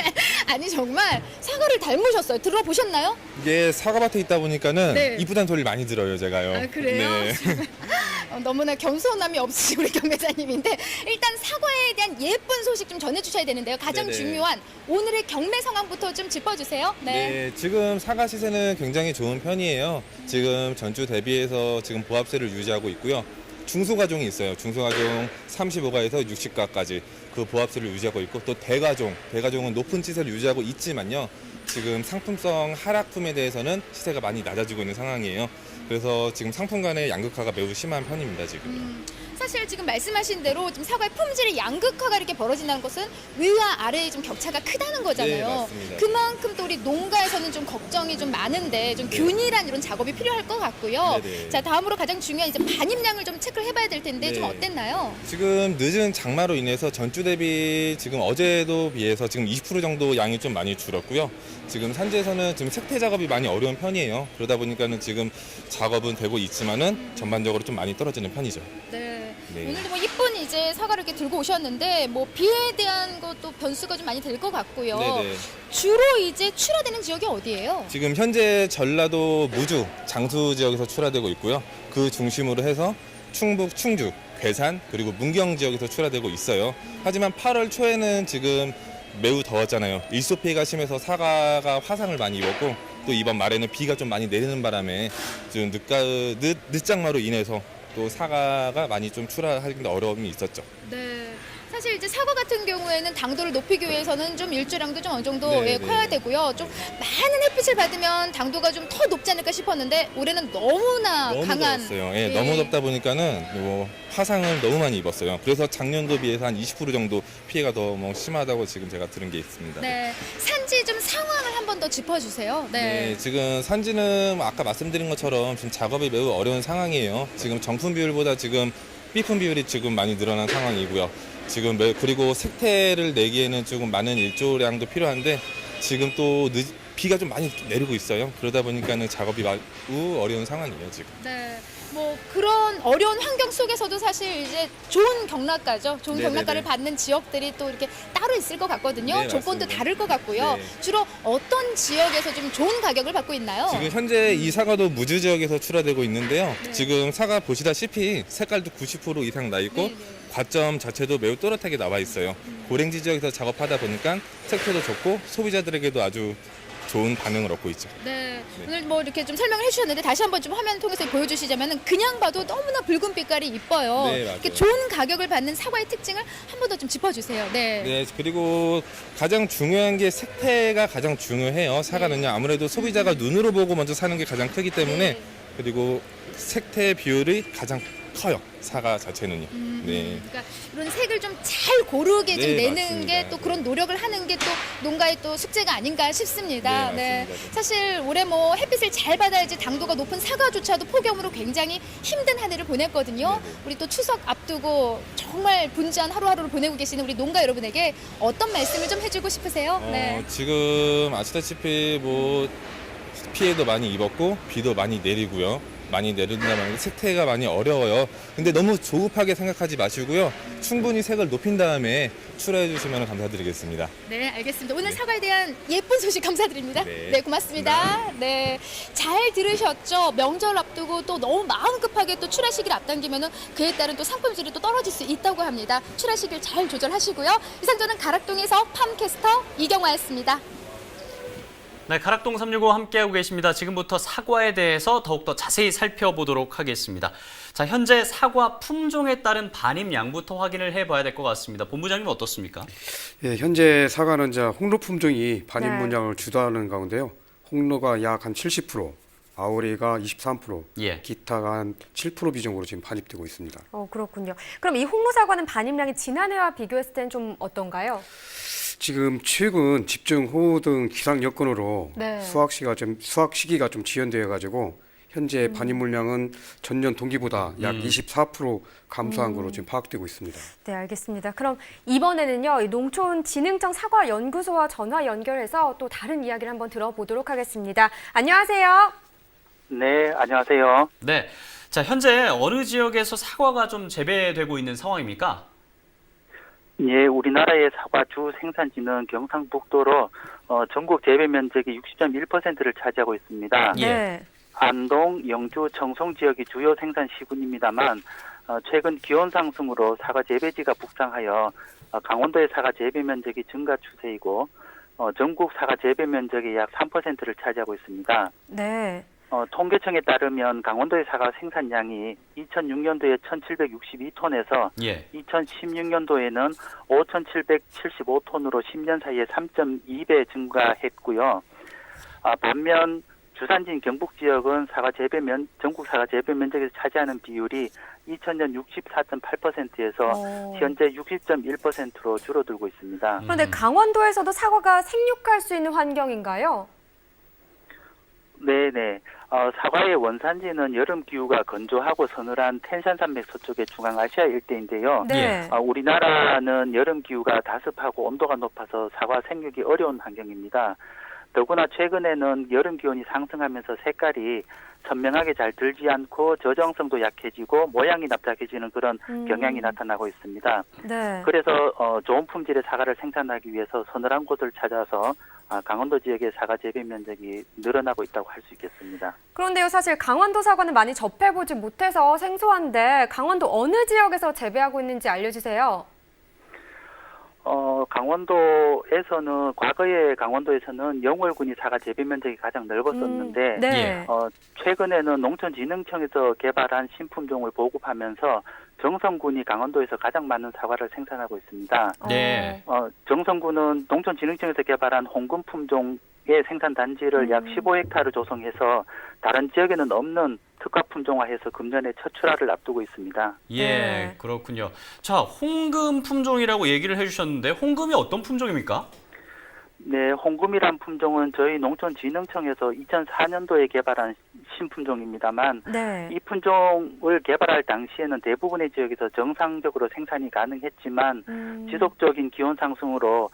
아니 정말 사과를 닮으셨어요. 들어보셨나요? 이게 사과밭에 있다 보니까는 네. 이쁘다는 소리를 많이 들어요, 제가요. 아, 그래요? 네. 너무나 겸손함이 없으신 우리 경매사님인데 일단 사과에 대한 예쁜 소식 좀 전해주셔야 되는데요. 가장 네네. 중요한 오늘의 경매 상황부터 좀 짚어주세요. 네, 지금 사과 시세는 굉장히 좋은 편이에요. 지금 전주 대비해서 지금 보합세를 유지하고 있고요. 중소가종이 있어요. 중소가종 35가에서 60가까지 그 보합세를 유지하고 있고 또 대가종은 높은 시세를 유지하고 있지만요. 지금 상품성 하락품에 대해서는 시세가 많이 낮아지고 있는 상황이에요. 그래서 지금 상품 간의 양극화가 매우 심한 편입니다, 지금. 사실 지금 말씀하신 대로 지금 사과의 품질의 양극화가 이렇게 벌어진다는 것은 위와 아래의 좀 격차가 크다는 거잖아요. 네, 맞습니다. 그만큼 또 우리 농가에서는 좀 걱정이 좀 많은데 좀 균일한 이런 작업이 필요할 것 같고요. 네네. 자, 다음으로 가장 중요한 이제 반입량을 좀 체크를 해봐야 될 텐데 좀 네. 어땠나요? 지금 늦은 장마로 인해서 전주 대비 지금 어제도 비해서 지금 20% 정도 양이 좀 많이 줄었고요. 지금 산지에서는 지금 색태 작업이 많이 어려운 편이에요. 그러다 보니까는 지금 작업은 되고 있지만은 전반적으로 좀 많이 떨어지는 편이죠. 네. 네. 오늘도 뭐 이쁜 이제 사과를 이렇게 들고 오셨는데 뭐 비에 대한 것도 변수가 좀 많이 될 것 같고요. 네네. 주로 이제 출하되는 지역이 어디예요? 지금 현재 전라도 무주, 장수 지역에서 출하되고 있고요. 그 중심으로 해서 충북, 충주, 괴산 그리고 문경 지역에서 출하되고 있어요. 하지만 8월 초에는 지금 매우 더웠잖아요. 일소피해가 심해서 사과가 화상을 많이 입었고 또 이번 말에는 비가 좀 많이 내리는 바람에 지금 늦장마로 인해서 또 사과가 많이 좀 출하하기도 어려움이 있었죠. 네. 사실 이제 사과 같은 경우에는 당도를 높이기 위해서는 좀 일조량도 좀 어느 정도 네, 예, 네. 커야 되고요. 좀 많은 햇빛을 받으면 당도가 좀 더 높지 않을까 싶었는데 올해는 너무나 너무 강한 더웠어요. 예, 예. 너무 덥다 보니까는 뭐 화상을 너무 많이 입었어요. 그래서 작년도 비해서 한 20% 정도 피해가 더 뭐 심하다고 지금 제가 들은 게 있습니다. 네. 산지 좀 상황을 한 번 더 짚어주세요. 네, 지금 산지는 아까 말씀드린 것처럼 지금 작업이 매우 어려운 상황이에요. 지금 정품 비율보다 지금 삐품 비율이 지금 많이 늘어난 상황이고요. 지금 그리고 색태를 내기에는 조금 많은 일조량도 필요한데 지금 또 비가 좀 많이 내리고 있어요. 그러다 보니까는 작업이 매우 어려운 상황이에요, 지금. 네. 뭐 그런 어려운 환경 속에서도 사실 이제 좋은 경락가죠. 좋은 네네네. 경락가를 받는 지역들이 또 이렇게 따로 있을 것 같거든요. 네, 조건도 맞습니다. 다를 것 같고요. 네. 주로 어떤 지역에서 좀 좋은 가격을 받고 있나요? 지금 현재 이 사과도 무주 지역에서 출하되고 있는데요. 네. 지금 사과 보시다시피 색깔도 90% 이상 나 있고 네네. 과점 자체도 매우 또렷하게 나와 있어요. 고랭지 지역에서 작업하다 보니까 색태도 좋고 소비자들에게도 아주 좋은 반응을 얻고 있죠. 네. 네. 오늘 뭐 이렇게 좀 설명을 해주셨는데 다시 한번 좀 화면 통해서 보여주시자면은 그냥 봐도 너무나 붉은 빛깔이 이뻐요. 네, 맞아요. 이렇게 좋은 가격을 받는 사과의 특징을 한 번 더 좀 짚어주세요. 네. 네, 그리고 가장 중요한 게 색태가 가장 중요해요. 사과는요. 아무래도 소비자가 눈으로 보고 먼저 사는 게 가장 크기 때문에 네. 그리고 색태 비율이 가장 커요. 사과 자체는요. 네. 그러니까 이런 색을 좀 잘 고르게 좀 네, 내는 맞습니다. 게 또 그런 노력을 하는 게 또 농가의 또 숙제가 아닌가 싶습니다. 네, 맞습니다. 사실 올해 뭐 햇빛을 잘 받아야지 당도가 높은 사과조차도 폭염으로 굉장히 힘든 한 해를 보냈거든요. 네, 네. 우리 또 추석 앞두고 정말 분주한 하루하루를 보내고 계시는 우리 농가 여러분에게 어떤 말씀을 좀 해주고 싶으세요? 네. 지금 아시다시피 뭐 피해도 많이 입었고 비도 많이 내리고요. 많이 내린다면 색태가 많이 어려워요. 근데 너무 조급하게 생각하지 마시고요. 충분히 색을 높인 다음에 출하해 주시면 감사드리겠습니다. 네, 알겠습니다. 오늘 사과에 대한 예쁜 소식 감사드립니다. 네. 네, 고맙습니다. 네, 잘 들으셨죠? 명절 앞두고 또 너무 마음 급하게 또 출하 시기를 앞당기면은 그에 따른 또 상품질이 또 떨어질 수 있다고 합니다. 출하 시기를 잘 조절하시고요. 이상 저는 가락동에서 팜캐스터 이경화였습니다. 네, 가락동 365 함께하고 계십니다. 지금부터 사과에 대해서 더욱더 자세히 살펴보도록 하겠습니다. 자, 현재 사과 품종에 따른 반입량부터 확인을 해봐야 될 것 같습니다. 본부장님 어떻습니까? 예, 현재 사과는 이제 홍로 품종이 반입 네. 물량을 주도하는 가운데요. 홍로가 약 한 70%, 아오리가 23%, 예. 기타가 한 7% 비중으로 지금 반입되고 있습니다. 그렇군요. 그럼 이 홍로 사과는 반입량이 지난해와 비교했을 때는 좀 어떤가요? 지금 최근 집중호우 등 기상 여건으로 네. 수확 시기가 좀 지연되어 가지고 현재 반입 물량은 전년 동기보다 약 24% 감소한 것으로 지금 파악되고 있습니다. 네, 알겠습니다. 그럼 이번에는요, 이 농촌진흥청 사과연구소와 전화 연결해서 또 다른 이야기를 한번 들어보도록 하겠습니다. 안녕하세요. 네, 안녕하세요. 네. 자, 현재 어느 지역에서 사과가 좀 재배되고 있는 상황입니까? 예, 우리나라의 사과 주 생산지는 경상북도로 전국 재배 면적의 60.1%를 차지하고 있습니다. 예. 네. 안동, 영주, 청송 지역이 주요 생산 시군입니다만 최근 기온 상승으로 사과 재배지가 북상하여 강원도의 사과 재배 면적이 증가 추세이고 전국 사과 재배 면적의 약 3%를 차지하고 있습니다. 네. 통계청에 따르면 강원도의 사과 생산량이 2006년도에 1,762톤에서 예. 2016년도에는 5,775톤으로 10년 사이에 3.2배 증가했고요. 반면 주산지인 경북 지역은 전국 사과 재배 면적에서 차지하는 비율이 2000년 64.8%에서 현재 60.1%로 줄어들고 있습니다. 그런데 강원도에서도 사과가 생육할 수 있는 환경인가요? 네네. 사과의 원산지는 여름 기후가 건조하고 서늘한 텐산산맥 서쪽의 중앙아시아 일대인데요. 네. 우리나라는 여름 기후가 다습하고 온도가 높아서 사과 생육이 어려운 환경입니다. 더구나 최근에는 여름 기온이 상승하면서 색깔이 선명하게 잘 들지 않고 저정성도 약해지고 모양이 납작해지는 그런 경향이 나타나고 있습니다. 네. 그래서 좋은 품질의 사과를 생산하기 위해서 서늘한 곳을 찾아서 강원도 지역의 사과 재배 면적이 늘어나고 있다고 할 수 있겠습니다. 그런데요, 사실 강원도 사과는 많이 접해보지 못해서 생소한데 강원도 어느 지역에서 재배하고 있는지 알려주세요. 강원도에서는 과거에 강원도에서는 영월군이 사과 재배 면적이 가장 넓었었는데 네. 최근에는 농촌진흥청에서 개발한 신품종을 보급하면서 정성군이 강원도에서 가장 많은 사과를 생산하고 있습니다. 네. 정성군은 농촌진흥청에서 개발한 홍금 품종의 생산 단지를 약 15헥타르 조성해서 다른 지역에는 없는 특화 품종화해서 금년에 첫 출하를 앞두고 있습니다. 예, 네. 그렇군요. 자, 홍금 품종이라고 얘기를 해주셨는데 홍금이 어떤 품종입니까? 네, 홍금이란 품종은 저희 농촌진흥청에서 2004년도에 개발한 신품종입니다만 네. 이 품종을 개발할 당시에는 대부분의 지역에서 정상적으로 생산이 가능했지만 지속적인 기온 상승으로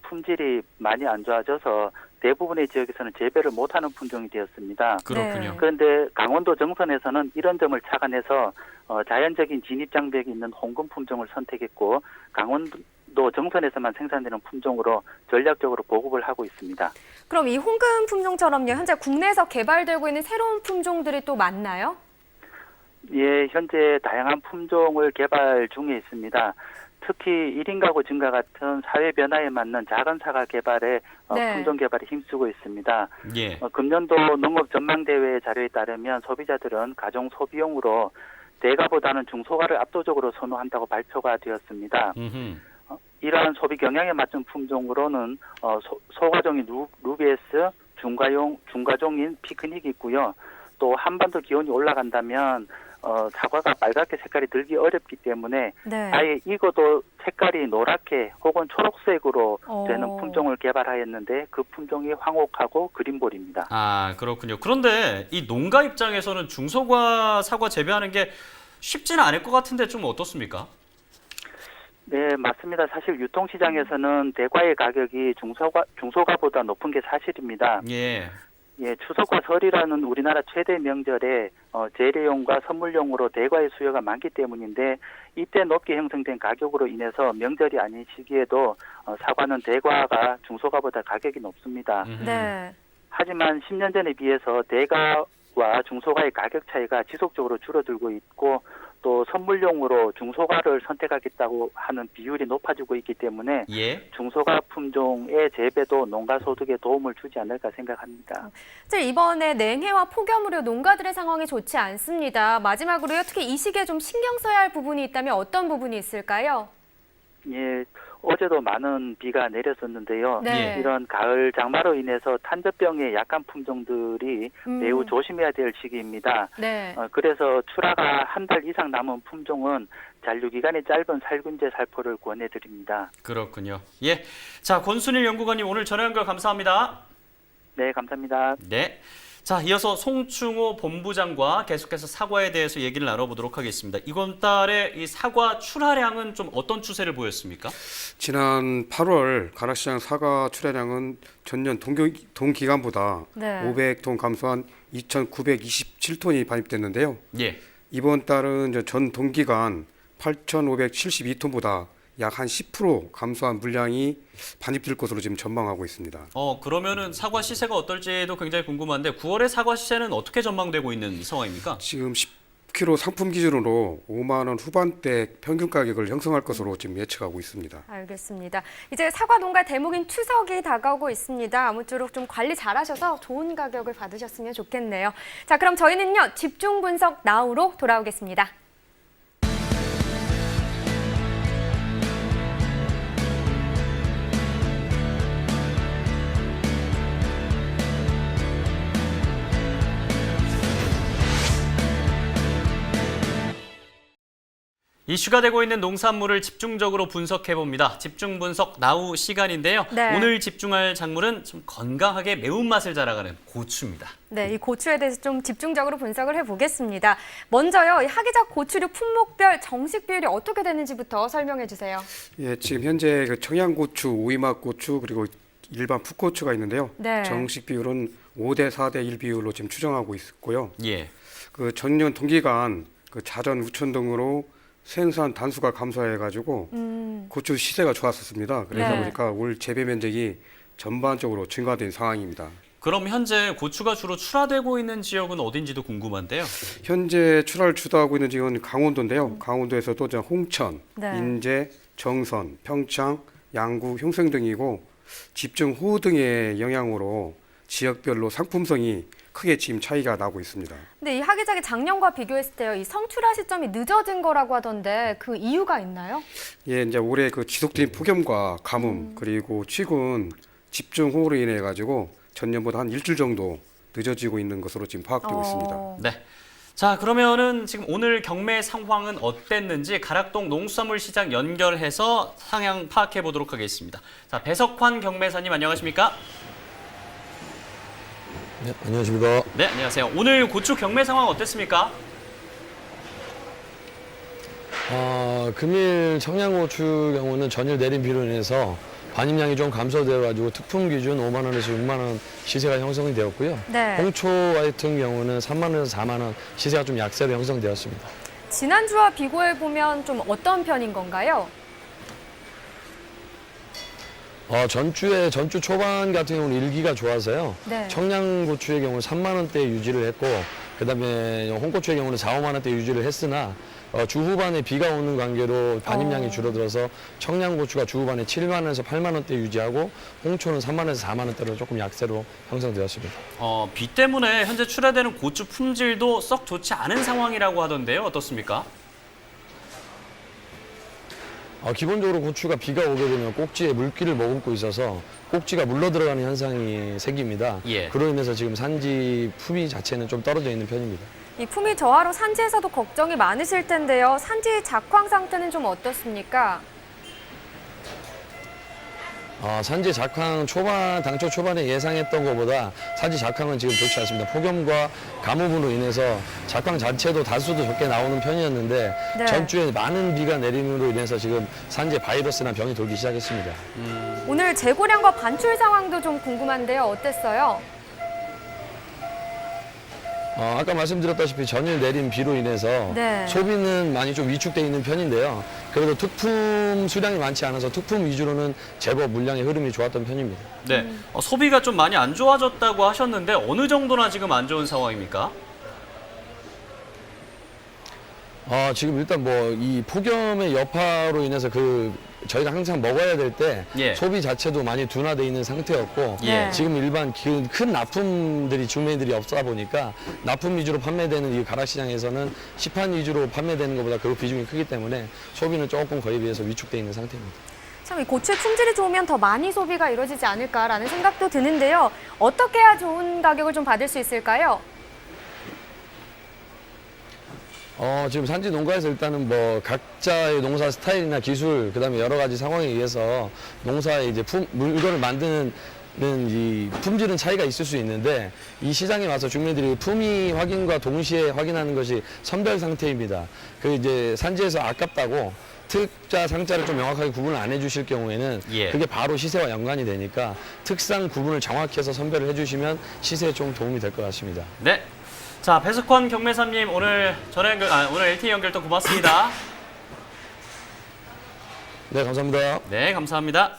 품질이 많이 안 좋아져서 대부분의 지역에서는 재배를 못하는 품종이 되었습니다. 그렇군요. 네. 그런데 강원도 정선에서는 이런 점을 착안해서 자연적인 진입 장벽이 있는 홍금 품종을 선택했고 강원도 정선에서만 생산되는 품종으로 전략적으로 보급을 하고 있습니다. 그럼 이 홍금 품종처럼요, 현재 국내에서 개발되고 있는 새로운 품종들이 또 많나요? 예, 현재 다양한 품종을 개발 중에 있습니다. 특히 1인 가구 증가 같은 사회 변화에 맞는 작은 사과 개발에 네. 품종 개발에 힘쓰고 있습니다. 예. 금년도 농업 전망대회 자료에 따르면 소비자들은 가정 소비용으로 대가보다는 중소가를 압도적으로 선호한다고 발표가 되었습니다. 이러한 소비 경향에 맞춘 품종으로는 소가종인 루비에스, 중가종인 피크닉이 있고요. 또 한반도 기온이 올라간다면 사과가 빨갛게 색깔이 들기 어렵기 때문에 네. 아예 익어도 색깔이 노랗게 혹은 초록색으로 되는 오. 품종을 개발하였는데 그 품종이 황옥하고 그린볼입니다. 아, 그렇군요. 그런데 이 농가 입장에서는 중소가 사과 재배하는 게 쉽지는 않을 것 같은데 좀 어떻습니까? 네, 맞습니다. 사실 유통시장에서는 대과의 가격이 중소가보다 높은 게 사실입니다. 예. 예, 추석과 설이라는 우리나라 최대 명절에 재래용과 선물용으로 대과의 수요가 많기 때문인데 이때 높게 형성된 가격으로 인해서 명절이 아닌 시기에도 사과는 대과가 중소가보다 가격이 높습니다. 네. 하지만 10년 전에 비해서 대과와 중소가의 가격 차이가 지속적으로 줄어들고 있고 또 선물용으로 중소가를 선택하겠다고 하는 비율이 높아지고 있기 때문에 예. 중소가 품종의 재배도 농가 소득에 도움을 주지 않을까 생각합니다. 이번에 냉해와 폭염으로 농가들의 상황이 좋지 않습니다. 마지막으로요, 특히 이 시기에 좀 신경 써야 할 부분이 있다면 어떤 부분이 있을까요? 예, 어제도 많은 비가 내렸었는데요. 네. 이런 가을 장마로 인해서 탄저병의 약한 품종들이 매우 조심해야 될 시기입니다. 네. 그래서 출하가 한 달 이상 남은 품종은 잔류 기간이 짧은 살균제 살포를 권해드립니다. 그렇군요. 예. 자, 권순일 연구관님 오늘 전화 연결 감사합니다. 네, 감사합니다. 네. 자, 이어서 송충호 본부장과 계속해서 사과에 대해서 얘기를 나눠보도록 하겠습니다. 이번 달에 이 사과 출하량은 좀 어떤 추세를 보였습니까? 지난 8월 가락시장 사과 출하량은 전년 동기간보다 네. 500톤 감소한 2,927톤이 반입됐는데요. 예. 이번 달은 이제 전 동기간 8,572톤보다 약 한 10% 감소한 물량이 반입될 것으로 지금 전망하고 있습니다. 그러면은 사과 시세가 어떨지도 굉장히 궁금한데 9월의 사과 시세는 어떻게 전망되고 있는 상황입니까? 지금 10kg 상품 기준으로 5만 원 후반대 평균 가격을 형성할 것으로 지금 예측하고 있습니다. 알겠습니다. 이제 사과 농가 대목인 추석이 다가오고 있습니다. 아무쪼록 좀 관리 잘하셔서 좋은 가격을 받으셨으면 좋겠네요. 자, 그럼 저희는요, 집중 분석 나우로 돌아오겠습니다. 이슈가 되고 있는 농산물을 집중적으로 분석해봅니다. 집중 분석 나우 시간인데요. 네. 오늘 집중할 작물은 좀 건강하게 매운맛을 자랑하는 고추입니다. 네, 이 고추에 대해서 좀 집중적으로 분석을 해보겠습니다. 먼저요, 이 하기작 고추류 품목별 정식 비율이 어떻게 되는지부터 설명해 주세요. 예, 지금 현재 그 청양고추, 오이맛 고추 그리고 일반 풋고추가 있는데요. 네. 정식 비율은 5대 4대 1 비율로 지금 추정하고 있고요. 예. 그 전년 동기간 그 자전 우천 등으로 생산 단수가 감소해가지고 고추 시세가 좋았었습니다. 그러다 네. 보니까 올 재배 면적이 전반적으로 증가된 상황입니다. 그럼 현재 고추가 주로 출하되고 있는 지역은 어딘지도 궁금한데요. 현재 출하를 주도하고 있는 지역은 강원도인데요. 강원도에서도 홍천, 네. 인제, 정선, 평창, 양구, 효성 등이고 집중 호우 등의 영향으로 지역별로 상품성이 크게 지금 차이가 나고 있습니다. 근데 이 하기작이 작년과 비교했을 때요, 이 성출하 시점이 늦어진 거라고 하던데 그 이유가 있나요? 예, 이제 올해 그 지속적인 폭염과 가뭄 그리고 최근 집중 호우로 인해 가지고 전년보다 한 일주일 정도 늦어지고 있는 것으로 지금 파악되고 있습니다. 네. 자, 그러면은 지금 오늘 경매 상황은 어땠는지 가락동 농수산물시장 연결해서 상향 파악해 보도록 하겠습니다. 자, 배석환 경매사님 안녕하십니까? 네, 안녕하십니까. 네, 안녕하세요. 오늘 고추 경매 상황 어땠습니까? 금일 청양고추 경우는 전일 내린 비로 인해서 반입량이 좀 감소되어가지고 특품 기준 5만 원에서 6만 원 시세가 형성이 되었고요. 네. 홍초 같은 경우는 3만 원에서 4만 원 시세가 좀 약세로 형성되었습니다. 지난주와 비교해 보면 좀 어떤 편인 건가요? 전주 초반 같은 경우는 일기가 좋아서요. 네. 청양고추의 경우는 3만 원대 유지를 했고, 그다음에 홍고추의 경우는 4, 5만 원대 유지를 했으나 주 후반에 비가 오는 관계로 반입량이 줄어들어서 청양고추가 주 후반에 7만 원에서 8만 원대 유지하고 홍초는 3만 원에서 4만 원대로 조금 약세로 형성되었습니다. 비 때문에 현재 출하되는 고추 품질도 썩 좋지 않은 상황이라고 하던데요. 어떻습니까? 기본적으로 고추가 비가 오게 되면 꼭지에 물기를 머금고 있어서 꼭지가 물러 들어가는 현상이 생깁니다. 예. 그로 인해서 지금 산지 품위 자체는 좀 떨어져 있는 편입니다. 이 품위 저하로 산지에서도 걱정이 많으실 텐데요. 산지 작황 상태는 좀 어떻습니까? 산지 작황 당초 초반에 예상했던 것보다 산지 작황은 지금 좋지 않습니다. 폭염과 가뭄으로 인해서 작황 자체도 다수도 적게 나오는 편이었는데 네. 전주에 많은 비가 내림으로 인해서 지금 산지에 바이러스나 병이 돌기 시작했습니다. 오늘 재고량과 반출 상황도 좀 궁금한데요. 어땠어요? 아까 말씀드렸다시피 전일 내린 비로 인해서 네. 소비는 많이 좀 위축되어 있는 편인데요. 그래도 특품 수량이 많지 않아서 특품 위주로는 제법 물량의 흐름이 좋았던 편입니다. 네. 소비가 좀 많이 안 좋아졌다고 하셨는데 어느 정도나 지금 안 좋은 상황입니까? 지금 일단 뭐 이 폭염의 여파로 인해서 저희가 항상 먹어야 될 때 예. 소비 자체도 많이 둔화돼 있는 상태였고 예. 지금 일반 큰 납품들이 주매들이 없다 보니까 납품 위주로 판매되는 이 가락시장에서는 시판 위주로 판매되는 것보다 그 비중이 크기 때문에 소비는 조금 거에 비해서 위축돼 있는 상태입니다. 참 이 고추의 품질이 좋으면 더 많이 소비가 이루어지지 않을까라는 생각도 드는데요. 어떻게 해야 좋은 가격을 좀 받을 수 있을까요? 지금 산지 농가에서 일단은 뭐 각자의 농사 스타일이나 기술, 그다음에 여러 가지 상황에 의해서 농사의 이제 물건을 만드는 이 품질은 차이가 있을 수 있는데 이 시장에 와서 주민들이 품위 확인과 동시에 확인하는 것이 선별 상태입니다. 이제 산지에서 아깝다고 특자, 상자를 좀 명확하게 구분을 안 해주실 경우에는 예. 그게 바로 시세와 연관이 되니까 특상 구분을 정확히 해서 선별을 해주시면 시세에 좀 도움이 될 것 같습니다. 네. 자, 배석환 경매사님 오늘 오늘 LTE 연결도 고맙습니다. 네, 감사합니다. 네, 감사합니다.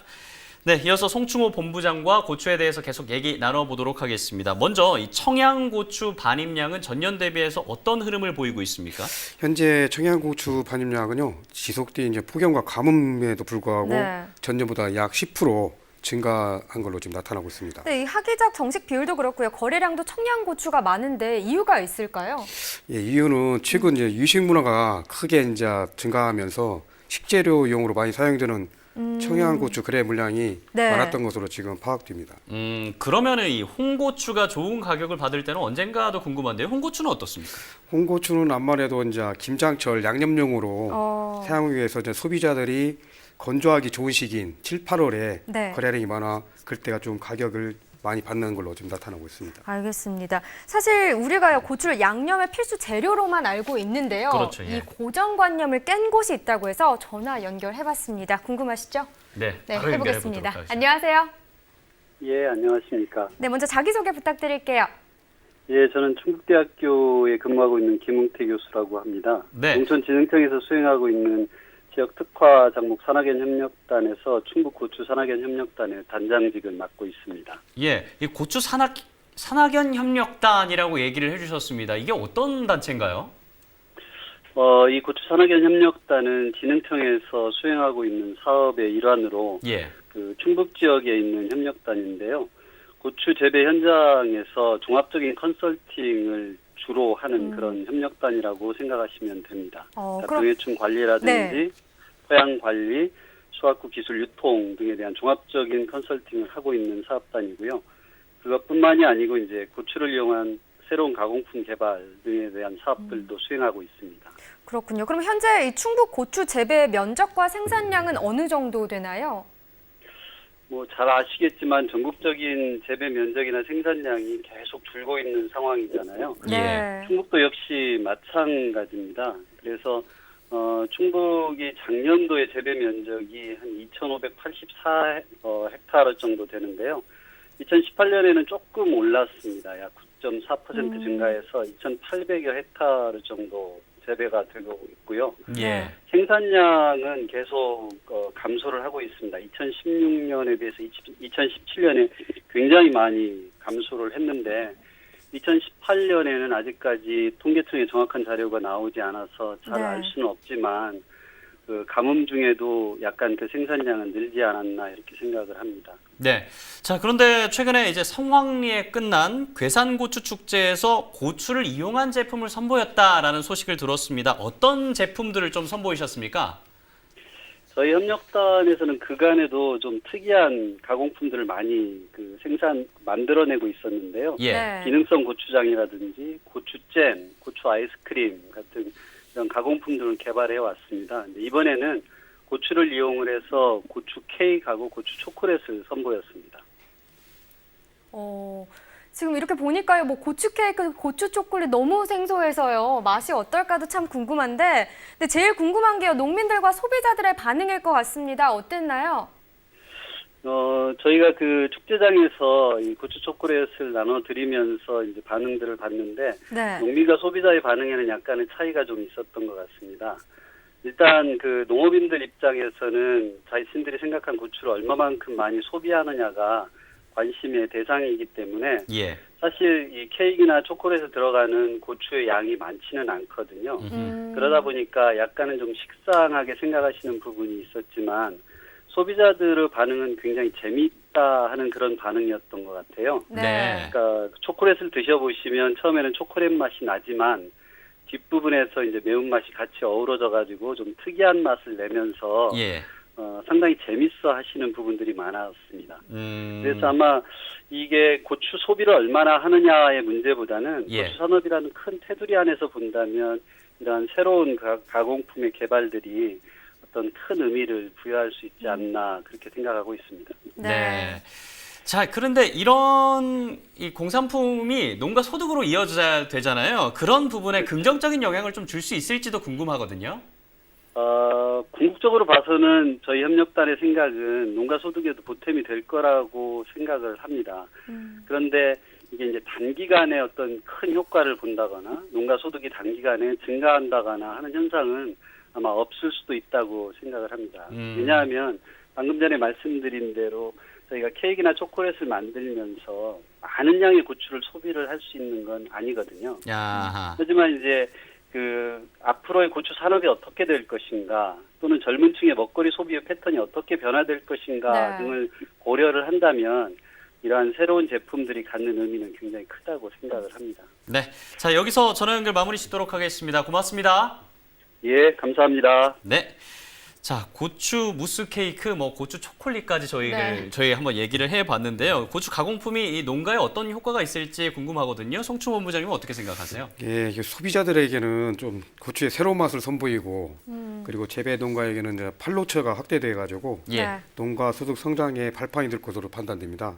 네, 이어서 송충호 본부장과 고추에 대해서 계속 얘기 나눠보도록 하겠습니다. 먼저 이 청양고추 반입량은 전년 대비해서 어떤 흐름을 보이고 있습니까? 현재 청양고추 반입량은요 지속된 이제 폭염과 가뭄에도 불구하고 네. 전년보다 약 10% 증가한 걸로 지금 나타나고 있습니다. 네, 이 하기작 정식 비율도 그렇고요. 거래량도 청양고추가 많은데 이유가 있을까요? 예, 이유는 최근 이제 유식 문화가 크게 이제 증가하면서 식재료용으로 많이 사용되는 청양고추 거래 물량이 네. 많았던 것으로 지금 파악됩니다. 그러면은 이 홍고추가 좋은 가격을 받을 때는 언젠가도 궁금한데요. 홍고추는 어떻습니까? 홍고추는 암만 해도 이제 김장철 양념용으로 사용하기 위해서 이제 소비자들이 건조하기 좋은 시기인 7, 8월에 네. 거래량이 많아 그때가 좀 가격을 많이 받는 걸로 지금 나타나고 있습니다. 알겠습니다. 사실 우리가 고추를 양념의 필수 재료로만 알고 있는데요. 그렇죠, 예. 이 고정관념을 깬 곳이 있다고 해서 전화 연결해봤습니다. 궁금하시죠? 네, 네, 바로 해보겠습니다. 연결해보도록 하겠습니다. 안녕하세요. 예, 안녕하십니까. 네, 먼저 자기소개 부탁드릴게요. 예, 저는 충북대학교에 근무하고 있는 김웅태 교수라고 합니다. 네. 농촌진흥청에서 수행하고 있는 지역 특화 작목 산학연 협력단에서 충북 고추 산학연 협력단의 단장직을 맡고 있습니다. 예, 이 고추 산학연 협력단이라고 얘기를 해주셨습니다. 이게 어떤 단체인가요? 이 고추 산학연 협력단은 진흥청에서 수행하고 있는 사업의 일환으로 예. 충북 지역에 있는 협력단인데요. 고추 재배 현장에서 종합적인 컨설팅을 주로 하는 그런 협력단이라고 생각하시면 됩니다. 그러니까 병해충 관리라든지 네. 토양 관리, 수확후 기술 유통 등에 대한 종합적인 컨설팅을 하고 있는 사업단이고요. 그것뿐만이 아니고 이제 고추를 이용한 새로운 가공품 개발 등에 대한 사업들도 수행하고 있습니다. 그렇군요. 그럼 현재 이 충북 고추 재배 면적과 생산량은 어느 정도 되나요? 잘 아시겠지만 전국적인 재배 면적이나 생산량이 계속 줄고 있는 상황이잖아요. 네. 충북도 역시 마찬가지입니다. 그래서 충북이 작년도의 재배 면적이 한 2,584 헥타르 정도 되는데요. 2018년에는 조금 올랐습니다. 약 9.4% 증가해서 2,800여 헥타르 정도 재배가 되고 있고요. 예. 생산량은 계속 감소를 하고 있습니다. 2016년에 비해서 2017년에 굉장히 많이 감소를 했는데 2018년에는 아직까지 통계청의 정확한 자료가 나오지 않아서 잘 알 수는 없지만 가뭄 중에도 약간 생산량은 늘지 않았나 이렇게 생각을 합니다. 네. 자, 그런데 최근에 이제 성황리에 끝난 괴산고추 축제에서 고추를 이용한 제품을 선보였다라는 소식을 들었습니다. 어떤 제품들을 좀 선보이셨습니까? 저희 협력단에서는 그간에도 좀 특이한 가공품들을 많이 만들어내고 있었는데요. 예. 네. 기능성 고추장이라든지 고추잼, 고추 아이스크림 같은 이런 가공품들을 개발해 왔습니다. 이번에는 고추를 이용을 해서 고추 케이크하고 고추 초콜릿을 선보였습니다. 지금 이렇게 보니까요, 고추 케이크, 고추 초콜릿 너무 생소해서요. 맛이 어떨까도 참 궁금한데, 근데 제일 궁금한 게요, 농민들과 소비자들의 반응일 것 같습니다. 어땠나요? 저희가 축제장에서 이 고추 초콜릿을 나눠드리면서 이제 반응들을 봤는데, 네. 농민과 소비자의 반응에는 약간의 차이가 좀 있었던 것 같습니다. 일단 농업인들 입장에서는 자신들이 생각한 고추를 얼마만큼 많이 소비하느냐가 관심의 대상이기 때문에 예. 사실 이 케이크나 초콜릿에 들어가는 고추의 양이 많지는 않거든요. 그러다 보니까 약간은 좀 식상하게 생각하시는 부분이 있었지만 소비자들의 반응은 굉장히 재미있다 하는 그런 반응이었던 것 같아요. 네. 그러니까 초콜릿을 드셔보시면 처음에는 초콜릿 맛이 나지만 뒷부분에서 이제 매운맛이 같이 어우러져 가지고 좀 특이한 맛을 내면서 예. 상당히 재밌어 하시는 부분들이 많았습니다. 그래서 아마 이게 고추 소비를 얼마나 하느냐의 문제보다는 예. 고추 산업이라는 큰 테두리 안에서 본다면 이러한 새로운 가공품의 개발들이 어떤 큰 의미를 부여할 수 있지 않나 그렇게 생각하고 있습니다. 네. 자, 그런데 이런 이 공산품이 농가 소득으로 이어져야 되잖아요. 그런 부분에 긍정적인 영향을 좀 줄 수 있을지도 궁금하거든요. 궁극적으로 봐서는 저희 협력단의 생각은 농가 소득에도 보탬이 될 거라고 생각을 합니다. 그런데 이게 이제 단기간에 어떤 큰 효과를 본다거나 농가 소득이 단기간에 증가한다거나 하는 현상은 아마 없을 수도 있다고 생각을 합니다. 왜냐하면 방금 전에 말씀드린 대로 저희가 케이크나 초콜릿을 만들면서 많은 양의 고추를 소비를 할 수 있는 건 아니거든요. 야하. 하지만 이제 앞으로의 고추 산업이 어떻게 될 것인가 또는 젊은 층의 먹거리 소비의 패턴이 어떻게 변화될 것인가 등을 고려를 한다면 이러한 새로운 제품들이 갖는 의미는 굉장히 크다고 생각을 합니다. 네. 자, 여기서 전화 연결 마무리 짓도록 하겠습니다. 고맙습니다. 예, 감사합니다. 네. 자, 고추 무스 케이크, 고추 초콜릿까지 저희 한번 얘기를 해봤는데요. 고추 가공품이 이 농가에 어떤 효과가 있을지 궁금하거든요. 송충 본부장님은 어떻게 생각하세요? 예, 이게 소비자들에게는 좀 고추의 새로운 맛을 선보이고 그리고 재배 농가에게는 이제 판로처가 확대돼가지고 예. 농가 소득 성장에 발판이 될 것으로 판단됩니다.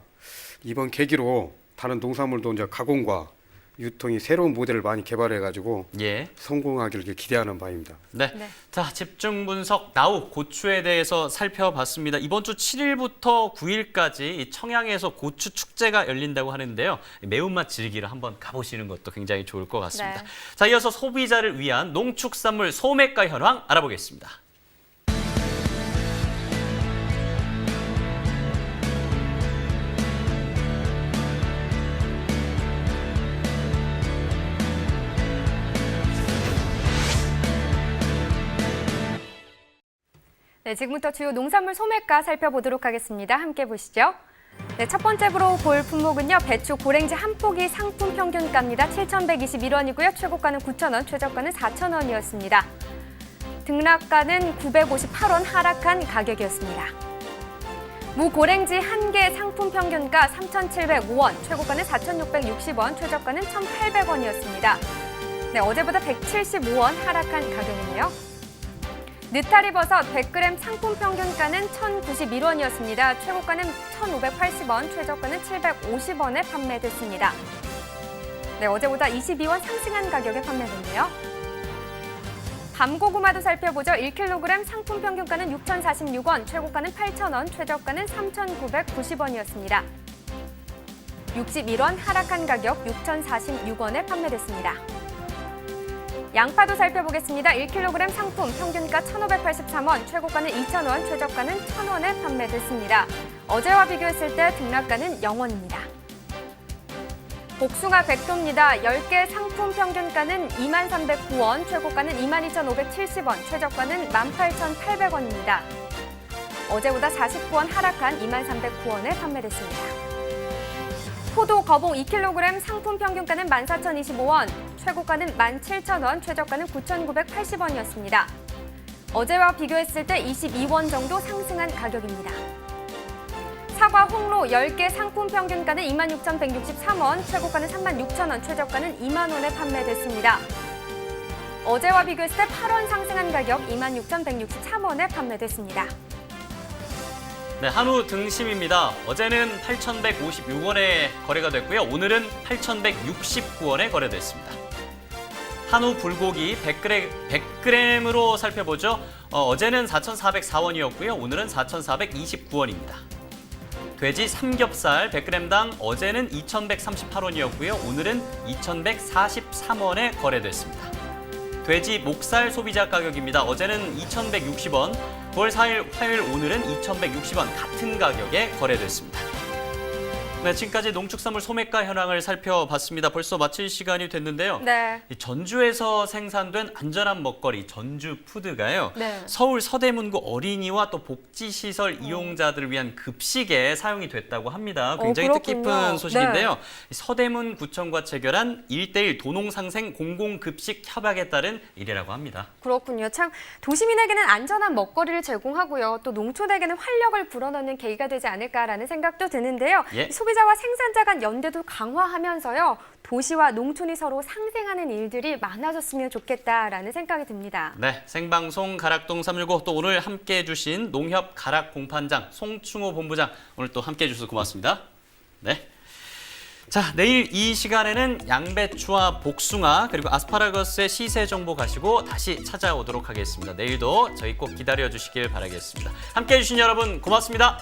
이번 계기로 다른 농산물도 이제 가공과 유통이 새로운 모델을 많이 개발해가지고 예. 성공하기를 기대하는 바입니다. 네. 자, 집중 분석 나우 고추에 대해서 살펴봤습니다. 이번 주 7일부터 9일까지 이 청양에서 고추 축제가 열린다고 하는데요. 매운맛 즐기러 한번 가보시는 것도 굉장히 좋을 것 같습니다. 자, 이어서 소비자를 위한 농축산물 소매가 현황 알아보겠습니다. 네, 지금부터 주요 농산물 소매가 살펴보도록 하겠습니다. 함께 보시죠. 네, 첫 번째로 볼 품목은요. 배추 고랭지 한 포기 상품 평균가입니다. 7,121원이고요. 최고가는 9,000원, 최저가는 4,000원이었습니다. 등락가는 958원 하락한 가격이었습니다. 무 고랭지 한 개 상품 평균가 3,705원, 최고가는 4,660원, 최저가는 1,800원이었습니다. 네, 어제보다 175원 하락한 가격이네요. 느타리 버섯 100g 상품 평균가는 1,091원이었습니다. 최고가는 1,580원, 최저가는 750원에 판매됐습니다. 네, 어제보다 22원 상승한 가격에 판매됐네요. 밤고구마도 살펴보죠. 1kg 상품 평균가는 6,046원, 최고가는 8,000원, 최저가는 3,990원이었습니다. 61원 하락한 가격 6,046원에 판매됐습니다. 양파도 살펴보겠습니다. 1kg 상품 평균가 1,583원, 최고가는 2,000원, 최저가는 1,000원에 판매됐습니다. 어제와 비교했을 때 등락가는 0원입니다. 복숭아 100도입니다. 10개 상품 평균가는 23,309원, 최고가는 22,570원, 최저가는 18,800원입니다. 어제보다 49원 하락한 23,309원에 판매됐습니다. 포도 거봉 2kg 상품 평균가는 14,025원, 최고가는 17,000원, 최저가는 9,980원이었습니다. 어제와 비교했을 때 22원 정도 상승한 가격입니다. 사과 홍로 10개 상품 평균가는 26,163원, 최고가는 36,000원, 최저가는 2만 원에 판매됐습니다. 어제와 비교했을 때 8원 상승한 가격 26,163원에 판매됐습니다. 네, 한우 등심입니다. 어제는 8,156원에 거래가 됐고요. 오늘은 8,169원에 거래됐습니다. 한우 불고기 100g으로 살펴보죠. 어제는 4,404원이었고요. 오늘은 4,429원입니다. 돼지 삼겹살 100g당 어제는 2,138원이었고요. 오늘은 2,143원에 거래됐습니다. 돼지 목살 소비자 가격입니다. 어제는 2,160원, 9월 4일 화요일 오늘은 2,160원 같은 가격에 거래됐습니다. 네, 지금까지 농축산물 소매가 현황을 살펴봤습니다. 벌써 마칠 시간이 됐는데요. 네. 이 전주에서 생산된 안전한 먹거리 전주푸드가요. 네. 서울 서대문구 어린이와 또 복지시설 이용자들을 위한 급식에 사용이 됐다고 합니다. 굉장히 그렇군요. 뜻깊은 소식인데요. 네. 서대문구청과 체결한 1:1 도농상생 공공급식 협약에 따른 일이라고 합니다. 그렇군요. 참 도시민에게는 안전한 먹거리를 제공하고요. 또 농촌에게는 활력을 불어넣는 계기가 되지 않을까라는 생각도 드는데요. 예. 소비자와 생산자 간 연대도 강화하면서요. 도시와 농촌이 서로 상생하는 일들이 많아졌으면 좋겠다라는 생각이 듭니다. 네, 생방송 가락동 365 또 오늘 함께해 주신 농협 가락 공판장 송충호 본부장 오늘 또 함께해 주셔서 고맙습니다. 네. 자, 내일 이 시간에는 양배추와 복숭아 그리고 아스파라거스의 시세 정보 가지고 다시 찾아오도록 하겠습니다. 내일도 저희 꼭 기다려 주시길 바라겠습니다. 함께해 주신 여러분 고맙습니다.